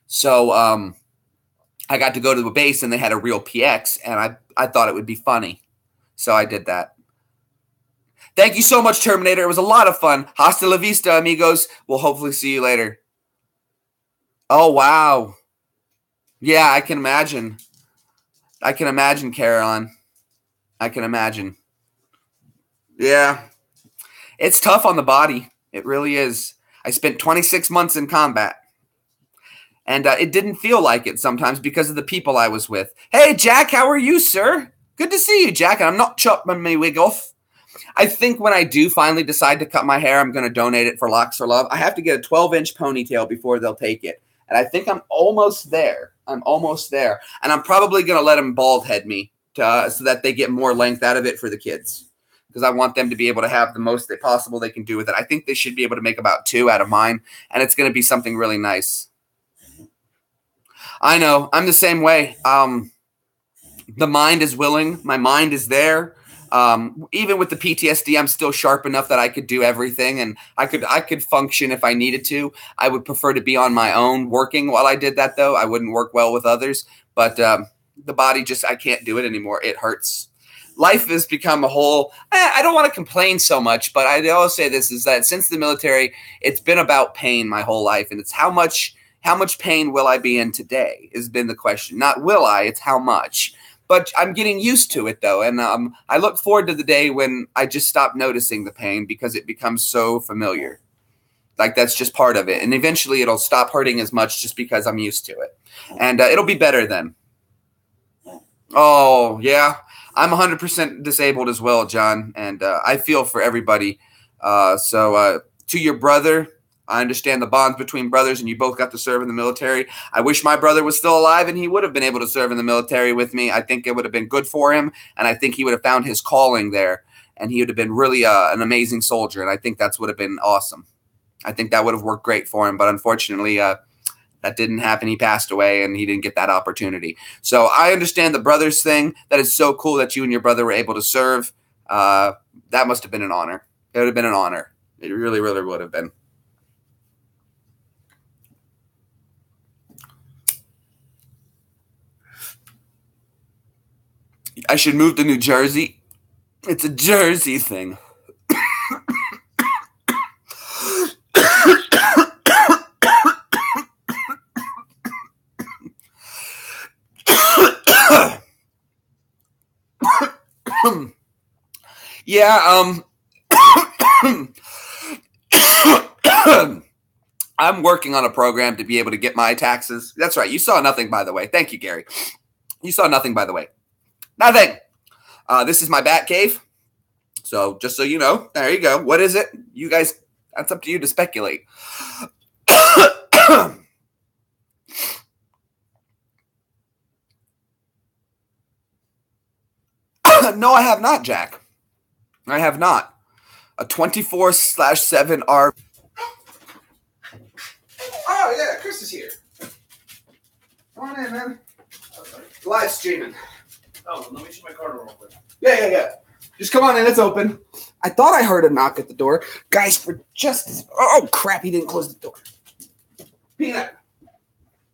So I got to go to the base and they had a real PX, and I thought it would be funny. So I did that. Thank you so much, Terminator. It was a lot of fun. Hasta la vista, amigos. We'll hopefully see you later. Oh, wow. Yeah, I can imagine. I can imagine, Caroline. I can imagine. Yeah. It's tough on the body. It really is. I spent 26 months in combat. And it didn't feel like it sometimes because of the people I was with. Hey, Jack, how are you, sir? Good to see you, Jack. And I'm not chopping my wig off. I think when I do finally decide to cut my hair, I'm going to donate it for Locks for Love. I have to get a 12-inch ponytail before they'll take it. And I think I'm almost there. I'm almost there. And I'm probably going to let them bald head me so that they get more length out of it for the kids. Because I want them to be able to have the most possible they can do with it. I think they should be able to make about 2 out of mine. And it's going to be something really nice. I know. I'm the same way. The mind is willing. My mind is there. Even with the PTSD, I'm still sharp enough that I could do everything, and I could function if I needed to. I would prefer to be on my own working while I did that, though. I wouldn't work well with others, but the body I can't do it anymore. It hurts. Life has become a whole, I don't want to complain so much, but I always say this, is that since the military, it's been about pain my whole life, and it's how much pain will I be in today has been the question. Not will I, it's how much. But I'm getting used to it, though, and I look forward to the day when I just stop noticing the pain because it becomes so familiar. Like, that's just part of it. And eventually it'll stop hurting as much just because I'm used to it. And it'll be better then. Oh, yeah. I'm 100% disabled as well, John, and I feel for everybody. So to your brother, I understand the bonds between brothers, and you both got to serve in the military. I wish my brother was still alive and he would have been able to serve in the military with me. I think it would have been good for him, and I think he would have found his calling there, and he would have been really an amazing soldier, and I think that would have been awesome. I think that would have worked great for him, but unfortunately that didn't happen. He passed away, and he didn't get that opportunity. So I understand the brothers thing. That is so cool that you and your brother were able to serve. That must have been an honor. It would have been an honor. It really, really would have been. I should move to New Jersey. It's a Jersey thing. Yeah, I'm working on a program to be able to get my taxes. That's right. You saw nothing, by the way. Thank you, Gary. You saw nothing, by the way. Nothing. This is my bat cave. So just so you know, there you go. What is it? You guys, that's up to you to speculate. No, I have not, Jack. I have not. A 24/7 R. Oh, yeah, Chris is here. Come on in, man. Live streaming. Oh, let me check my car door real quick. Yeah. Just come on in. It's open. I thought I heard a knock at the door. Guys, for justice. Oh, crap. He didn't close the door. Peanut.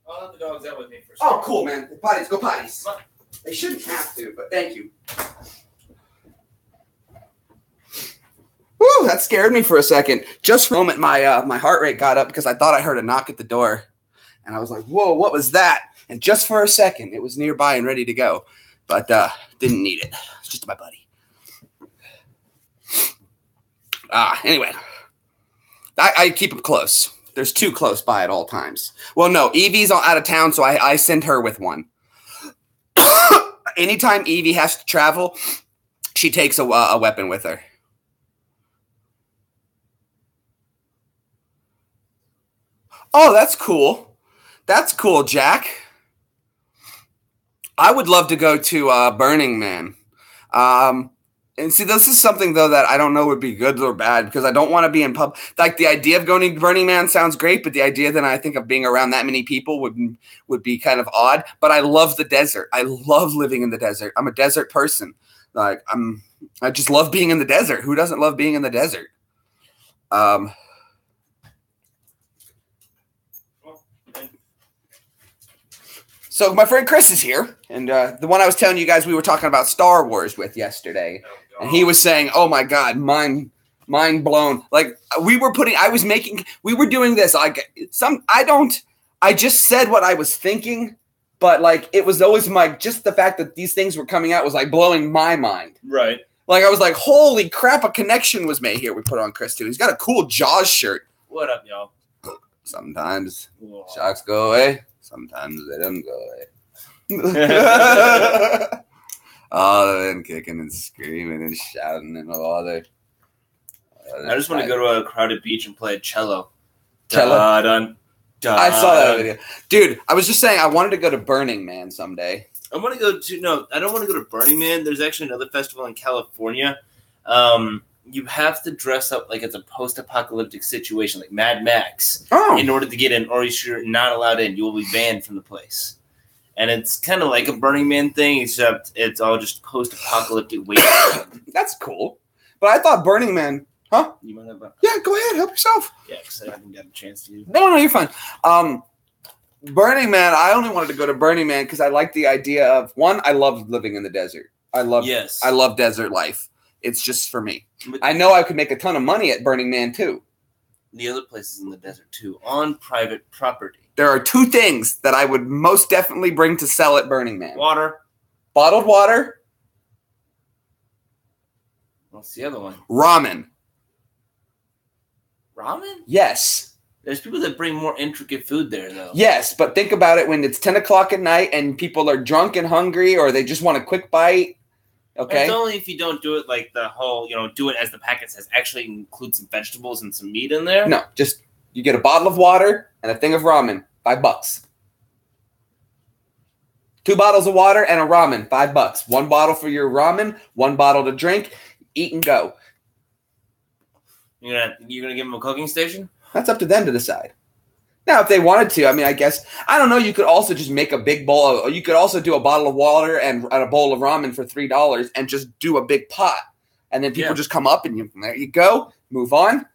I'll let the dogs out with me for a Oh, second. cool, man. Potties. Go potties. They shouldn't have to, but thank you. Woo, that scared me for a second. Just for a moment, my heart rate got up because I thought I heard a knock at the door. And I was like, whoa, what was that? And just for a second, it was nearby and ready to go. But didn't need it. It's just my buddy. Anyway, I keep them close. There's two close by at all times. Well, no, Evie's out of town, so I send her with one. Anytime Evie has to travel, she takes a weapon with her. Oh, that's cool. That's cool, Jack. I would love to go to Burning Man. And see, this is something, though, that I don't know would be good or bad because I don't want to be in pub. Like, the idea of going to Burning Man sounds great, but the idea then I think of being around that many people would be kind of odd. But I love the desert. I love living in the desert. I'm a desert person. Like, I just love being in the desert. Who doesn't love being in the desert? So my friend Chris is here, and the one I was telling you guys we were talking about Star Wars with yesterday, and he was saying, "Oh my God, mind blown!" Like we were doing this. Like I just said what I was thinking, but like it was always just the fact that these things were coming out was like blowing my mind. Right. Like I was like, "Holy crap!" A connection was made here. We put on Chris too. He's got a cool Jaws shirt. What up, y'all? Sometimes Whoa. sharks go away. Sometimes they don't go away. Oh, they're kicking and screaming and shouting and all that. I just want to go to a crowded beach and play cello. Cello? I saw that video. Dude, I was just saying I wanted to go to Burning Man someday. I want to go to, no, I don't want to go to Burning Man. There's actually another festival in California. You have to dress up like it's a post-apocalyptic situation, like Mad Max, in order to get in, or you're not allowed in. You will be banned from the place. And it's kind of like a Burning Man thing, except it's all just post-apocalyptic wasteland. That's cool. But I thought Burning Man, huh? You might have a... Yeah, go ahead, help yourself. Yeah, because I haven't got a chance to. No, you're fine. Burning Man, I only wanted to go to Burning Man because I like the idea of, one, I love living in the desert. I love desert life. It's just for me. But I know I could make a ton of money at Burning Man, too. The other places in the desert, too, on private property. There are two things that I would most definitely bring to sell at Burning Man. Water. Bottled water. What's the other one? Ramen. Ramen? Yes. There's people that bring more intricate food there, though. Yes, but think about it when it's 10 o'clock at night and people are drunk and hungry or they just want a quick bite. Okay. It's only if you don't do it like the whole, do it as the packet says, actually include some vegetables and some meat in there. No, just you get a bottle of water and a thing of ramen, $5. 2 bottles of water and a ramen, $5. 1 bottle for your ramen, 1 bottle to drink, eat and go. You're gonna give them a cooking station? That's up to them to decide. Now, if they wanted to, I mean, I guess, I don't know, you could also just make a big bowl, or you could also do a bottle of water and a bowl of ramen for $3 and just do a big pot. And then people just come up and there you go, move on.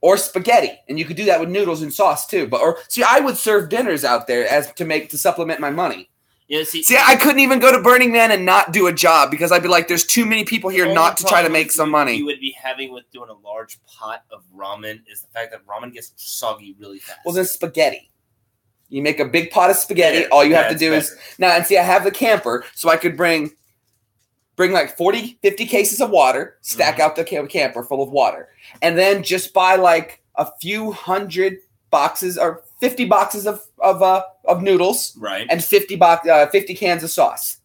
Or spaghetti. And you could do that with noodles and sauce too. See, I would serve dinners out there to supplement my money. Yeah, see, I couldn't even go to Burning Man and not do a job because I'd be like, there's too many people here not to try to make some money. You would be having with doing a large pot of ramen is the fact that ramen gets soggy really fast. Well, then spaghetti. You make a big pot of spaghetti. All you have to do is now. And see, I have the camper, so I could bring like 40, 50 cases of water, stack out the camper full of water, and then just buy like a few hundred boxes or 50 boxes of noodles, right, and 50 cans of sauce.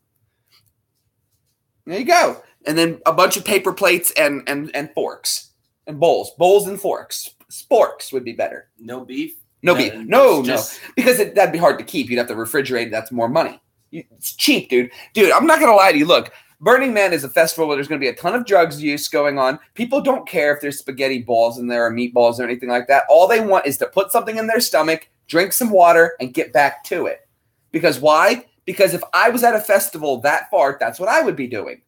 There you go. And then a bunch of paper plates and forks and bowls and forks. Sporks would be better. No beef. No beef. No. Because that'd be hard to keep. You'd have to refrigerate. That's more money. It's cheap, dude. Dude, I'm not going to lie to you. Look, Burning Man is a festival where there's going to be a ton of drugs use going on. People don't care if there's spaghetti balls in there or meatballs or anything like that. All they want is to put something in their stomach, drink some water, and get back to it. Because why? Because if I was at a festival that far, that's what I would be doing.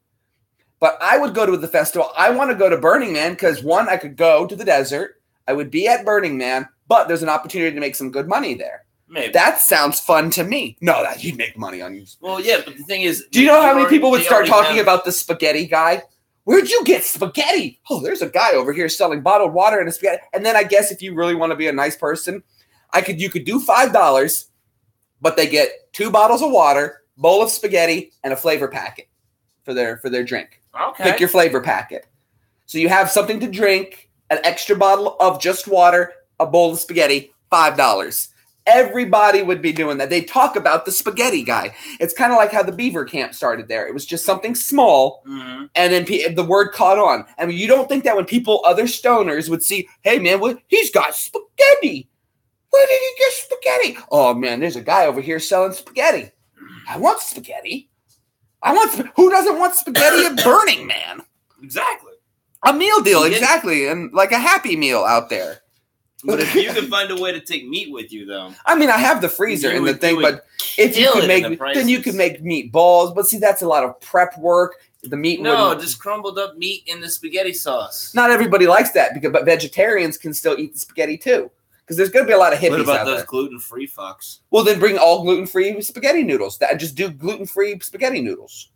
But I would go to the festival. I want to go to Burning Man because, one, I could go to the desert. I would be at Burning Man, but there's an opportunity to make some good money there. Maybe. That sounds fun to me. No, that you'd make money on you. Well, yeah, but the thing is, do you know how many people would start talking about the spaghetti guy? Where'd you get spaghetti? Oh, there's a guy over here selling bottled water and a spaghetti. And then I guess if you really want to be a nice person, you could do $5, but they get 2 bottles of water, bowl of spaghetti, and a flavor packet for their drink. Okay. Pick your flavor packet. So you have something to drink, an extra bottle of just water, a bowl of spaghetti, $5. Everybody would be doing that. They talk about the spaghetti guy. It's kind of like how the Beaver Camp started there. It was just something small, and then the word caught on. I mean, you don't think that when other stoners would see, hey, man, he's got spaghetti. Where did he get spaghetti? Oh, man, there's a guy over here selling spaghetti. I want spaghetti. Who doesn't want spaghetti at Burning Man? Exactly. A meal deal, exactly, and like a Happy Meal out there. But if you can find a way to take meat with you, though. I mean, I have the freezer and the thing, but if you could then you could make meatballs. But see, that's a lot of prep work. The meat. No, just crumbled up meat in the spaghetti sauce. Not everybody likes that but vegetarians can still eat the spaghetti too. Because there's going to be a lot of hippies out there. What about those gluten-free fucks? Well, then bring all gluten-free spaghetti noodles. Just do gluten-free spaghetti noodles.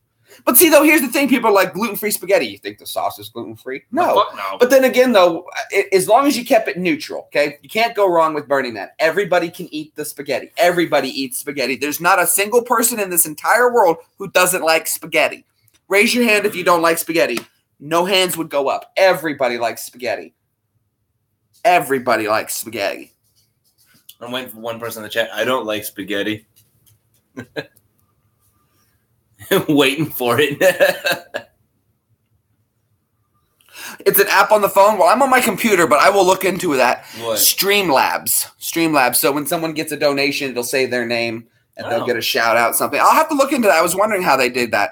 But see, though, here's the thing. People are like gluten-free spaghetti. You think the sauce is gluten-free? No. But then again, though, as long as you kept it neutral, okay? You can't go wrong with Burning Man. Everybody can eat the spaghetti. Everybody eats spaghetti. There's not a single person in this entire world who doesn't like spaghetti. Raise your hand if you don't like spaghetti. No hands would go up. Everybody likes spaghetti. Everybody likes spaghetti. I'm waiting for one person in the chat. I don't like spaghetti. Waiting for it. It's an app on the phone. Well, I'm on my computer, but I will look into that. What? Streamlabs. So when someone gets a donation, it'll say their name, and they'll get a shout out, something. I'll have to look into that. I was wondering how they did that.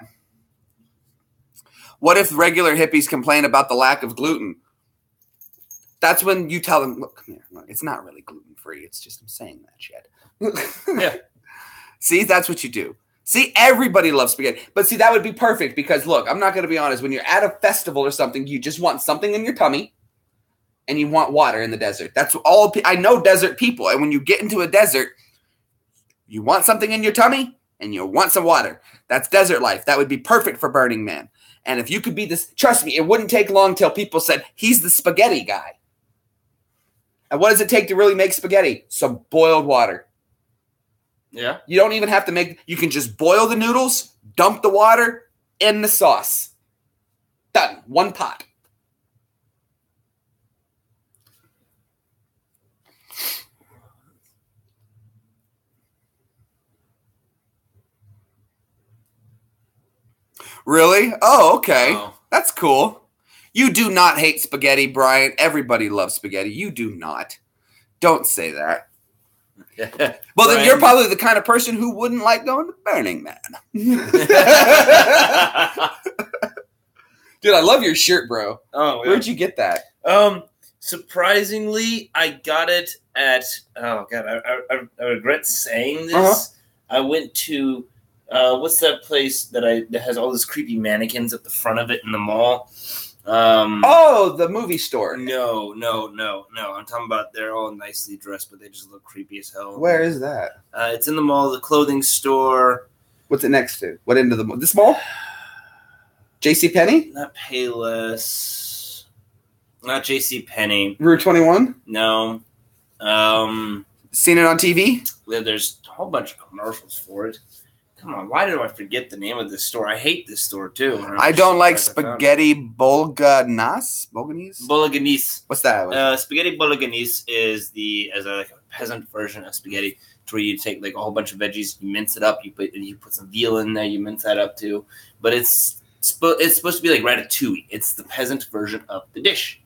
What if regular hippies complain about the lack of gluten? That's when you tell them, look, come here. Look, it's not really gluten-free. It's just I'm saying that shit. Yeah. See, that's what you do. See, everybody loves spaghetti. But see, that would be perfect because, look, I'm not going to be honest. When you're at a festival or something, you just want something in your tummy and you want water in the desert. That's all. I know desert people. And when you get into a desert, you want something in your tummy and you want some water. That's desert life. That would be perfect for Burning Man. And if you could be this, trust me, it wouldn't take long till people said, he's the spaghetti guy. And what does it take to really make spaghetti? Some boiled water. Yeah. You don't even have to you can just boil the noodles, dump the water in the sauce. Done. One pot. Really? Oh, okay. Oh. That's cool. You do not hate spaghetti, Brian. Everybody loves spaghetti. You do not. Don't say that. Well, then you're probably the kind of person who wouldn't like going to Burning Man. Dude, I love your shirt, bro. Oh, yeah. Where'd you get that? Surprisingly, I got it at. Oh God, I regret saying this. Uh-huh. I went to what's that place that has all those creepy mannequins at the front of it in the mall? The movie store. No. I'm talking about they're all nicely dressed, but they just look creepy as hell. Where is that? It's in the mall, the clothing store. What's it next to? What end of the mall? This mall? JCPenney? Not Payless. Not JCPenney. Rue 21? No. Seen it on TV? There's a whole bunch of commercials for it. Come on, why do I forget the name of this store? I hate this store, too. I don't like spaghetti bolognese. Bolognese. What's that? Spaghetti bolognese is a peasant version of spaghetti. It's where you take like a whole bunch of veggies, you mince it up, you put some veal in there, you mince that up too. But it's supposed to be like ratatouille. It's the peasant version of the dish.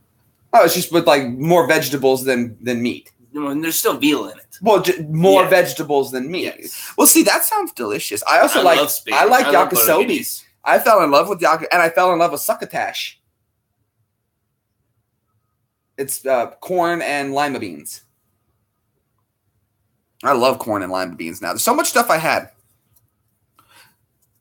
Oh, it's just with like more vegetables than meat. And there's still veal in it. Well, more vegetables than meat. Yes. Well, see, that sounds delicious. I also like yakisobe. I fell in love with and I fell in love with succotash. It's corn and lima beans. I love corn and lima beans now. There's so much stuff I had.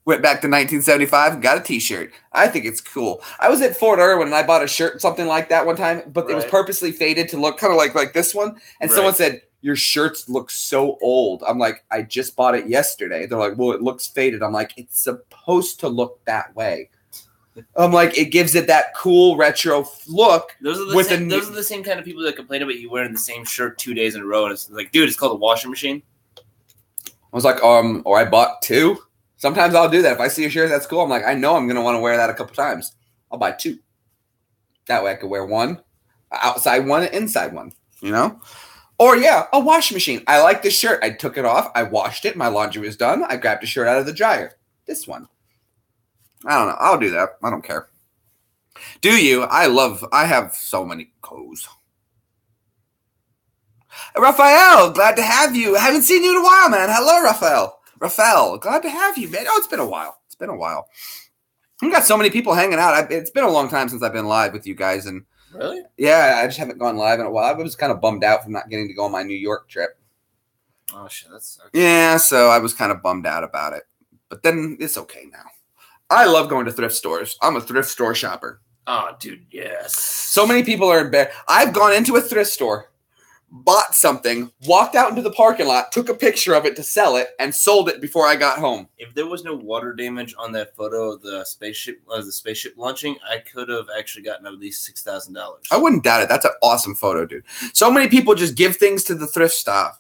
Went back to 1975 and got a T-shirt. I think it's cool. I was at Fort Irwin and I bought a shirt, something like that one time, but it was purposely faded to look kind of like this one. And someone said, your shirts look so old. I'm like, I just bought it yesterday. They're like, well, it looks faded. I'm like, it's supposed to look that way. I'm like, it gives it that cool retro look. Those are the same kind of people that complain about you wearing the same shirt 2 days in a row. And it's like, dude, it's called a washing machine. I was like, or I bought 2. Sometimes I'll do that. If I see a shirt that's cool, I'm like, I know I'm going to want to wear that a couple times. I'll buy 2. That way I could wear one, outside one, inside one, you know? Or, yeah, a washing machine. I like this shirt. I took it off. I washed it. My laundry was done. I grabbed the shirt out of the dryer. This one. I don't know. I'll do that. I don't care. Do you? I have so many clothes. Raphael, glad to have you. I haven't seen you in a while, man. Hello, Raphael. Raphael, glad to have you, man. Oh, it's been a while. We've got so many people hanging out. It's been a long time since I've been live with you guys. And really? Yeah, I just haven't gone live in a while. I was kind of bummed out from not getting to go on my New York trip. Oh, shit. That sucks. Yeah, so I was kind of bummed out about it. But then it's okay now. I love going to thrift stores. I'm a thrift store shopper. Oh, dude, yes. So many people are in bed. I've gone into a thrift store, bought something, walked out into the parking lot, took a picture of it to sell it, and sold it before I got home. If there was no water damage on that photo of the spaceship launching, I could have actually gotten at least $6,000. I wouldn't doubt it. That's an awesome photo, dude. So many people just give things to the thrift stop.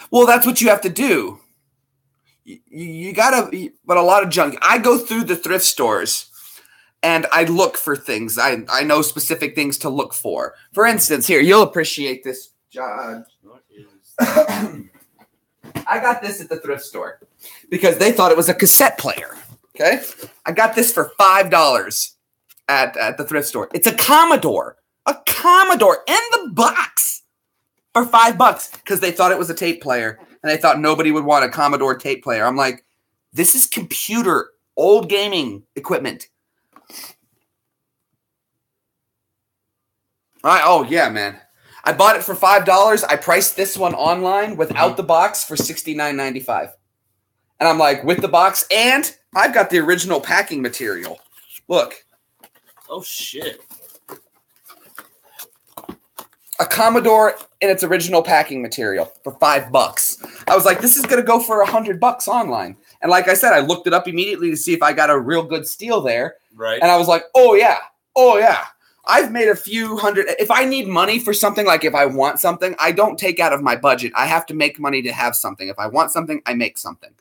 Well, that's what you have to do. You gotta, but a lot of junk. I go through the thrift stores and I look for things. I know specific things to look for. For instance, here, you'll appreciate this, John. I got this at the thrift store because they thought it was a cassette player. Okay? I got this for $5 at the thrift store. It's a Commodore. A Commodore in the box for $5 because they thought it was a tape player. And they thought nobody would want a Commodore tape player. I'm like, this is computer, old gaming equipment. Oh, yeah, man. I bought it for $5. I priced this one online without the box for $69.95. And I'm like, with the box, and I've got the original packing material. Look. Oh, shit. A Commodore in its original packing material for $5. I was like, this is going to go for $100 online. And like I said, I looked it up immediately to see if I got a real good steal there. Right. And I was like, oh, yeah. Oh, yeah. I've made a few hundred. If I need money for something, like if I want something, I don't take out of my budget. I have to make money to have something. If I want something, I make something.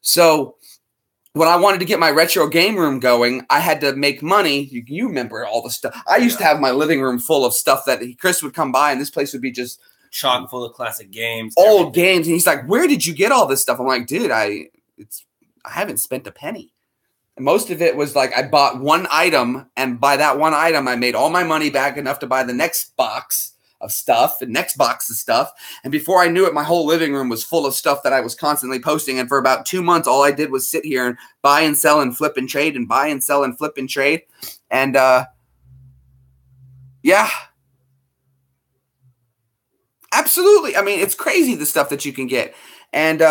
So when I wanted to get my retro game room going, I had to make money. You remember all the stuff. I used to have my living room full of stuff that Chris would come by, and this place would be just chock full of classic games. Old games. And he's like, where did you get all this stuff? I'm like, dude, I haven't spent a penny. And most of it was like I bought one item, and by that one item, I made all my money back enough to buy the next box of stuff and next box of stuff. And before I knew it, my whole living room was full of stuff that I was constantly posting. And for about 2 months, all I did was sit here and buy and sell and flip and trade and buy and sell and flip and trade. And yeah, absolutely. I mean, it's crazy the stuff that you can get. And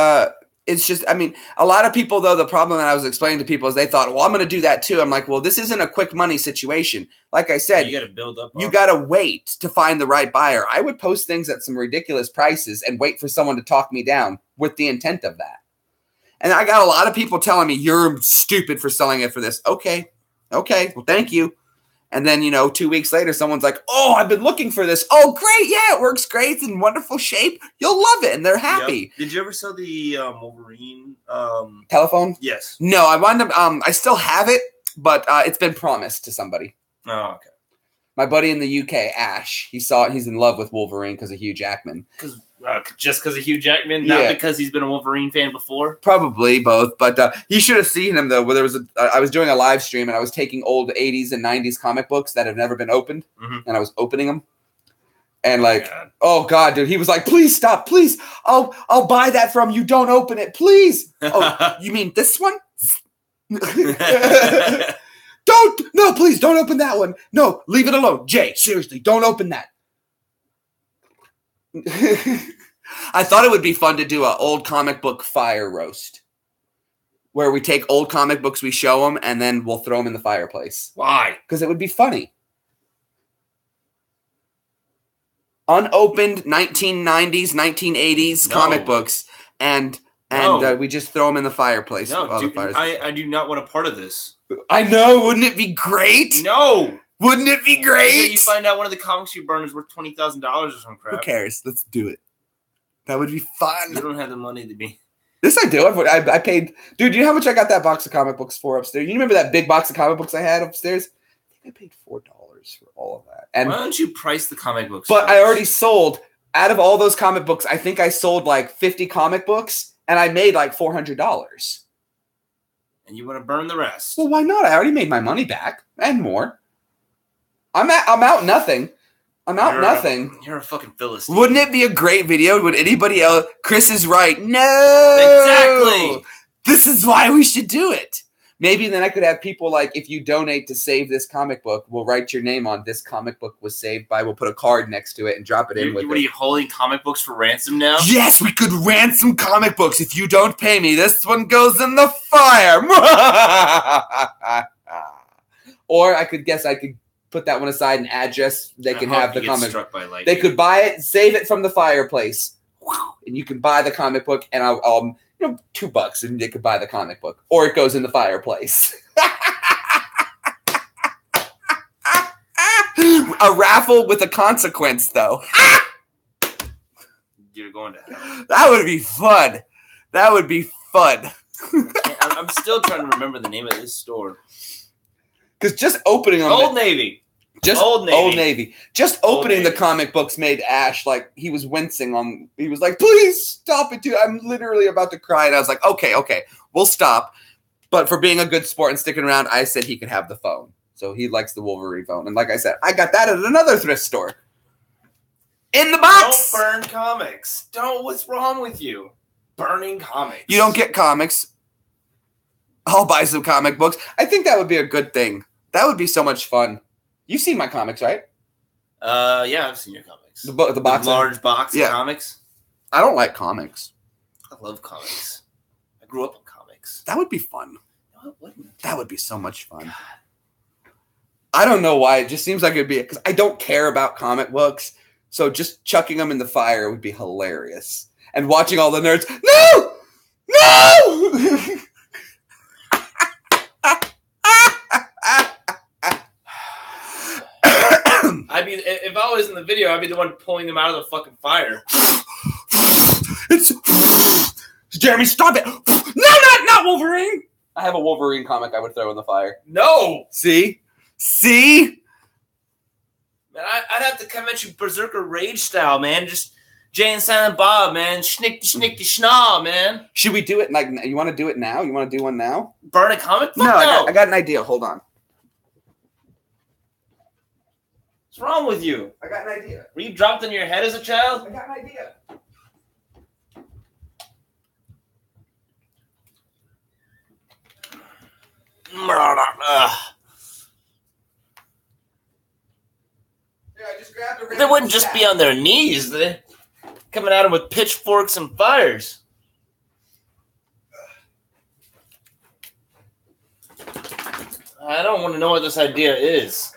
it's just, I mean, a lot of people, though, the problem that I was explaining to people is they thought, well, I'm going to do that too. I'm like, well, this isn't a quick money situation. Like I said, you got to build up. You got to wait to find the right buyer. I would post things at some ridiculous prices and wait for someone to talk me down with the intent of that. And I got a lot of people telling me, you're stupid for selling it for this. Okay. Well, thank you. And then, 2 weeks later, someone's like, oh, I've been looking for this. Oh, great. Yeah, it works great. It's in wonderful shape. You'll love it. And they're happy. Yep. Did you ever sell the Wolverine telephone? Yes. No, I wound up, I still have it, but it's been promised to somebody. Oh, okay. My buddy in the UK, Ash, he's in love with Wolverine because of Hugh Jackman. Just because of Hugh Jackman, not because he's been a Wolverine fan before? Probably both, but he should have seen him, though. Where I was doing a live stream, and I was taking old 80s and 90s comic books that have never been opened, and I was opening them. And oh, God, dude, he was like, please stop, please. I'll buy that from you. Don't open it, please. Oh, you mean this one? No, please, don't open that one. No, leave it alone. Jay, seriously, don't open that. I thought it would be fun to do an old comic book fire roast where we take old comic books, we show them, and then we'll throw them in the fireplace. Why? Because it would be funny. unopened 1990s, 1980s comic books, and we just throw them in the fireplace. No, dude, I do not want a part of this. I know. Wouldn't it be great? No. Wouldn't it be great? You find out one of the comics you burn is worth $20,000 or some crap. Who cares? Let's do it. That would be fun. You don't have the money to be. This I do. I paid. Dude, do you know how much I got that box of comic books for upstairs? You remember that big box of comic books I had upstairs? I think I paid $4 for all of that. And why don't you price the comic books? But I already sold. Out of all those comic books, I think I sold like 50 comic books, and I made like $400. And you want to burn the rest? Well, why not? I already made my money back and more. I'm out nothing. Nothing. You're a fucking Philistine. Wouldn't it be a great video? Would anybody else? Chris is right. No. Exactly. This is why we should do it. Maybe then I could have people like, if you donate to save this comic book, we'll write your name on this comic book was saved by. We'll put a card next to it and drop it in with it. What are you holding comic books for ransom now? Yes, we could ransom comic books. If you don't pay me, this one goes in the fire. Or I could put that one aside and address. They can have the comic. They could buy it, save it from the fireplace, and you can buy the comic book. And I'll $2, and they could buy the comic book, or it goes in the fireplace. A raffle with a consequence, though. You're going to hell. That would be fun. I'm still trying to remember the name of this store. Because just opening them. Old Navy. Old Navy. Just opening the comic books made Ash, like, he was wincing. He was like, please stop it, dude. I'm literally about to cry. And I was like, okay, we'll stop. But for being a good sport and sticking around, I said he could have the phone. So he likes the Wolverine phone. And like I said, I got that at another thrift store. In the box. Don't burn comics. What's wrong with you? Burning comics. You don't get comics. I'll buy some comic books. I think that would be a good thing. That would be so much fun. You've seen my comics, right? Yeah, I've seen your comics. The box, large box of comics. I don't like comics. I love comics. I grew up on comics. That would be fun. No, it wouldn't. That would be so much fun. God. I don't know why. It just seems like it'd be because I don't care about comic books. So just chucking them in the fire would be hilarious. And watching all the nerds. No! If I was in the video, I'd be the one pulling them out of the fucking fire. Jeremy, stop it! No, not Wolverine! I have a Wolverine comic I would throw in the fire. No! See? Man, I'd have to come at you Berserker Rage style, man. Just Jay and Silent Bob, man. Schnickty schnaw, man. Should we do it? Like, you want to do it now? You want to do one now? Burn a comic book? No. I got an idea. Hold on. What's wrong with you? I got an idea. Were you dropped on your head as a child? I got an idea. They wouldn't just be on their knees. They're coming at them with pitchforks and fires. I don't want to know what this idea is.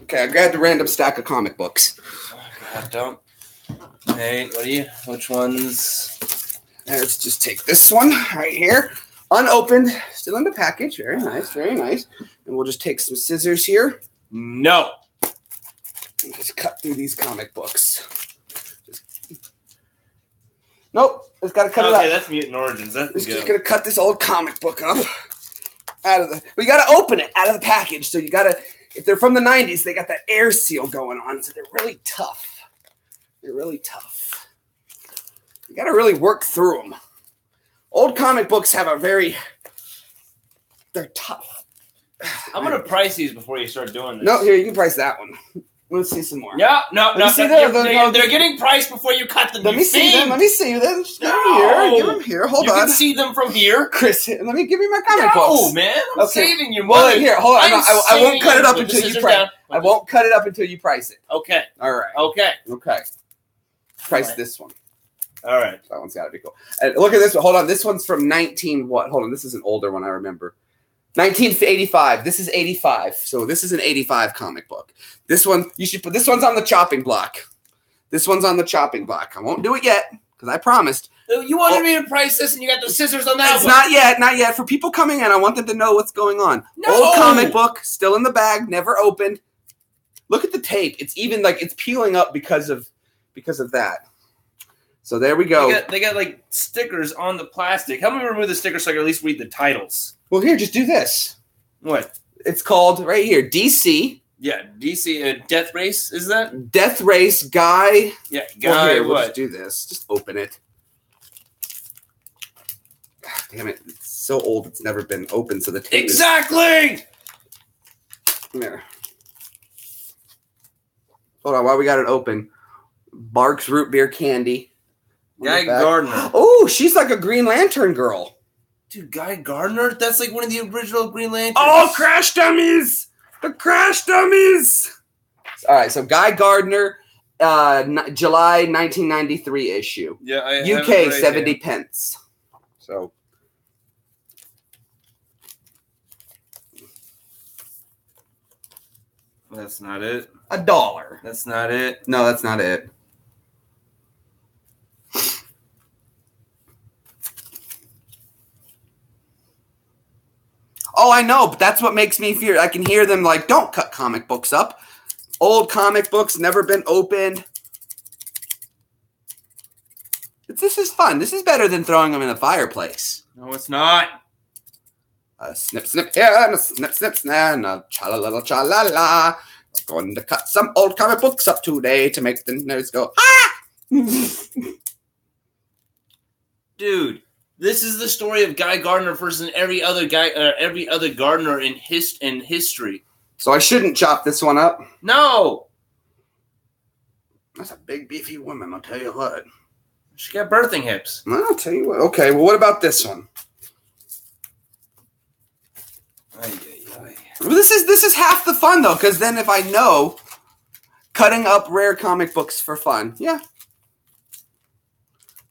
Okay, I grabbed a random stack of comic books. Oh, God, don't. Hey, which ones? Let's just take this one right here. Unopened, still in the package. Very nice. And we'll just take some scissors here. No. And just cut through these comic books. Nope. Just got to cut it up. Okay, that's Mutant Origins. That's just going to cut this old comic book up. We got to open it out of the package. So you got to, if they're from the 90s, they got that air seal going on. So they're really tough. You got to really work through them. Old comic books have they're tough. I'm going to price these before you start doing this. No, here, you can price that one. Let's see some more. No. They're getting priced before you cut them. Let me see them. Give them here. Hold on. You can see them from here. Chris, let me give you my comic books. Oh, man. I'm saving your money. Well, here, hold on. I won't cut it up until you price it. I won't cut it up until you price it. Okay. All right. Okay. Price this one. All right. That one's got to be cool. And look at this one. Hold on. This one's from 19 what? Hold on. This is an older one, I remember. 1985. This is 85. So this is an 85 comic book. This one, you should put, this one's on the chopping block. This one's on the chopping block. I won't do it yet because I promised. You wanted me to price this and you got the scissors on that It's one. not yet. For people coming in, I want them to know what's going on. No! Old comic book, still in the bag, never opened. Look at the tape. It's even like it's peeling up because of that. So there we go. They got like stickers on the plastic. Help me remove the stickers so I can at least read the titles. Well, here, just do this. What? It's called right here, DC. Yeah, DC Death Race, is that? Death Race Guy. Yeah, Well, Guy here, we'll what? just do this. Just open it. God, damn it. It's so old it's never been opened, so the tape Exactly! There. Hold on, while we got it open. Barks Root Beer Candy. Guy Gardner. Oh, she's like a Green Lantern girl. Dude, Guy Gardner? That's like one of the original Green Lanterns. Oh, Crash Dummies! The Crash Dummies! All right, so Guy Gardner, July 1993 issue. Yeah, UK, 70 pence. So. That's not it. $1. That's not it. No, that's not it. Oh, I know, but that's what makes me fear. I can hear them like, don't cut comic books up. Old comic books, never been opened. This is fun. This is better than throwing them in a fireplace. No, it's not. A snip, snip here, and a snip, snip, snap, and a cha-la-la-la, cha-la-la. We're going to cut some old comic books up today to make the nerds go, ah! Dude, this is the story of Guy Gardner versus every other Gardner in history. So I shouldn't chop this one up? No! That's a big, beefy woman, I'll tell you what. She got birthing hips. I'll tell you what. Okay, well, what about this one? Well, this is half the fun, though, because then if I know cutting up rare comic books for fun, yeah.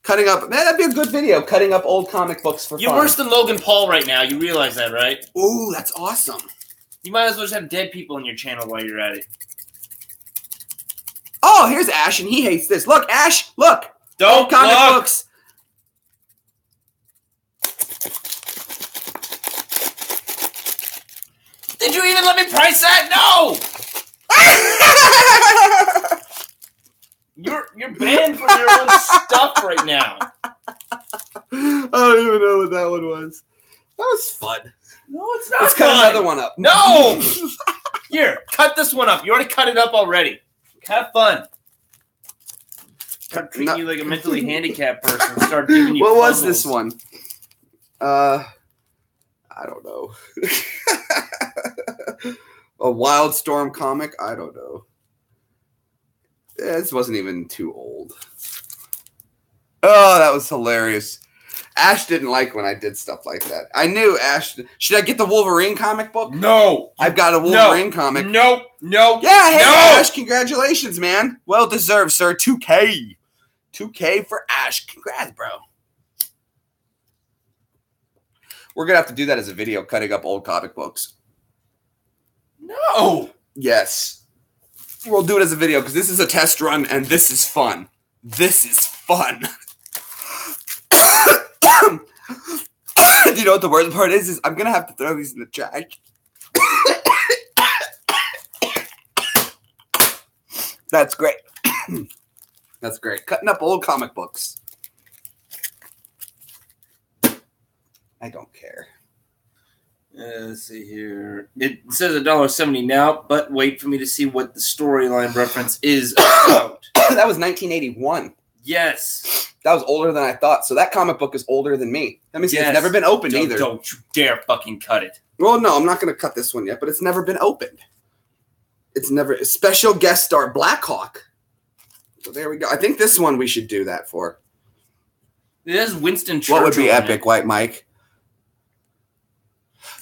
Cutting up, man, that'd be a good video, cutting up old comic books for fun. You're worse than Logan Paul right now. You realize that, right? Ooh, that's awesome. You might as well just have dead people on your channel while you're at it. Oh, here's Ash, and he hates this. Look, Ash, look. Don't old comic books. Did you even let me price that? No! You're banned from your own stuff right now. I don't even know what that one was. That was fun. No, it's not. Let's cut another one up. No! Here, cut this one up. You already cut it up already. Have fun. Start treating you like a mentally handicapped person. Start giving you What puzzles. was this one? I don't know. A Wildstorm comic? I don't know. This wasn't even too old. Oh, that was hilarious. Ash didn't like when I did stuff like that. I knew Ash. Should I get the Wolverine comic book? No. I've got a Wolverine comic. No. Yeah, hey, no. Ash, congratulations, man. Well deserved, sir. 2K. 2K for Ash. Congrats, bro. We're going to have to do that as a video, cutting up old comic books. No. Yes. We'll do it as a video because this is a test run and this is fun. This is fun. Do you know what the worst part is I'm going to have to throw these in the trash. That's great. That's great. Cutting up old comic books. I don't care. Let's see here. It says $1.70 now, but wait for me to see what the storyline reference is about. That was 1981. Yes. That was older than I thought. So that comic book is older than me. Let me see. Yes. It's never been opened either. Don't you dare fucking cut it. Well, no, I'm not going to cut this one yet, but it's never been opened. It's never. Special guest star Blackhawk. So there we go. I think this one we should do that for. It has Winston Churchill. What would be epic, White Mike?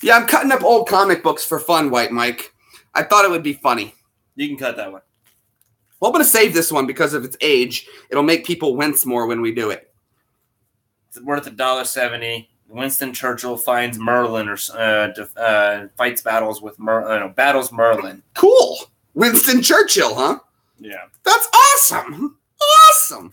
Yeah, I'm cutting up old comic books for fun, White Mike. I thought it would be funny. You can cut that one. Well, I'm going to save this one because of its age. It'll make people wince more when we do it. It's worth $1.70. Winston Churchill finds Merlin or fights battles with battles Merlin. Cool. Winston Churchill, huh? Yeah. That's awesome. Awesome.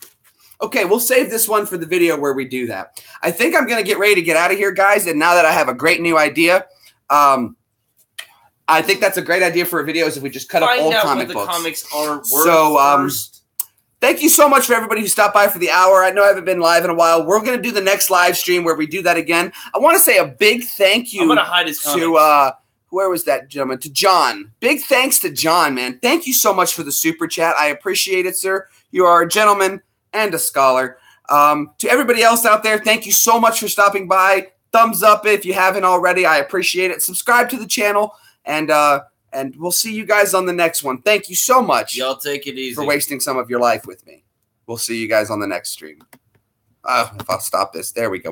Okay, we'll save this one for the video where we do that. I think I'm going to get ready to get out of here, guys. And now that I have a great new idea, I think that's a great idea for a video is if we just cut up old comic books. Comics are worth first. Thank you so much for everybody who stopped by for the hour. I know I haven't been live in a while. We're going to do the next live stream where we do that again. I want to say a big thank you I'm gonna hide his to where was that gentleman? To John. Big thanks to John, man. Thank you so much for the super chat. I appreciate it, sir. You are a gentleman and a scholar. To everybody else out there, thank you so much for stopping by. Thumbs up if you haven't already. I appreciate it. Subscribe to the channel, and we'll see you guys on the next one. Thank you so much. Y'all take it easy for wasting some of your life with me. We'll see you guys on the next stream. If I'll stop this. There we go.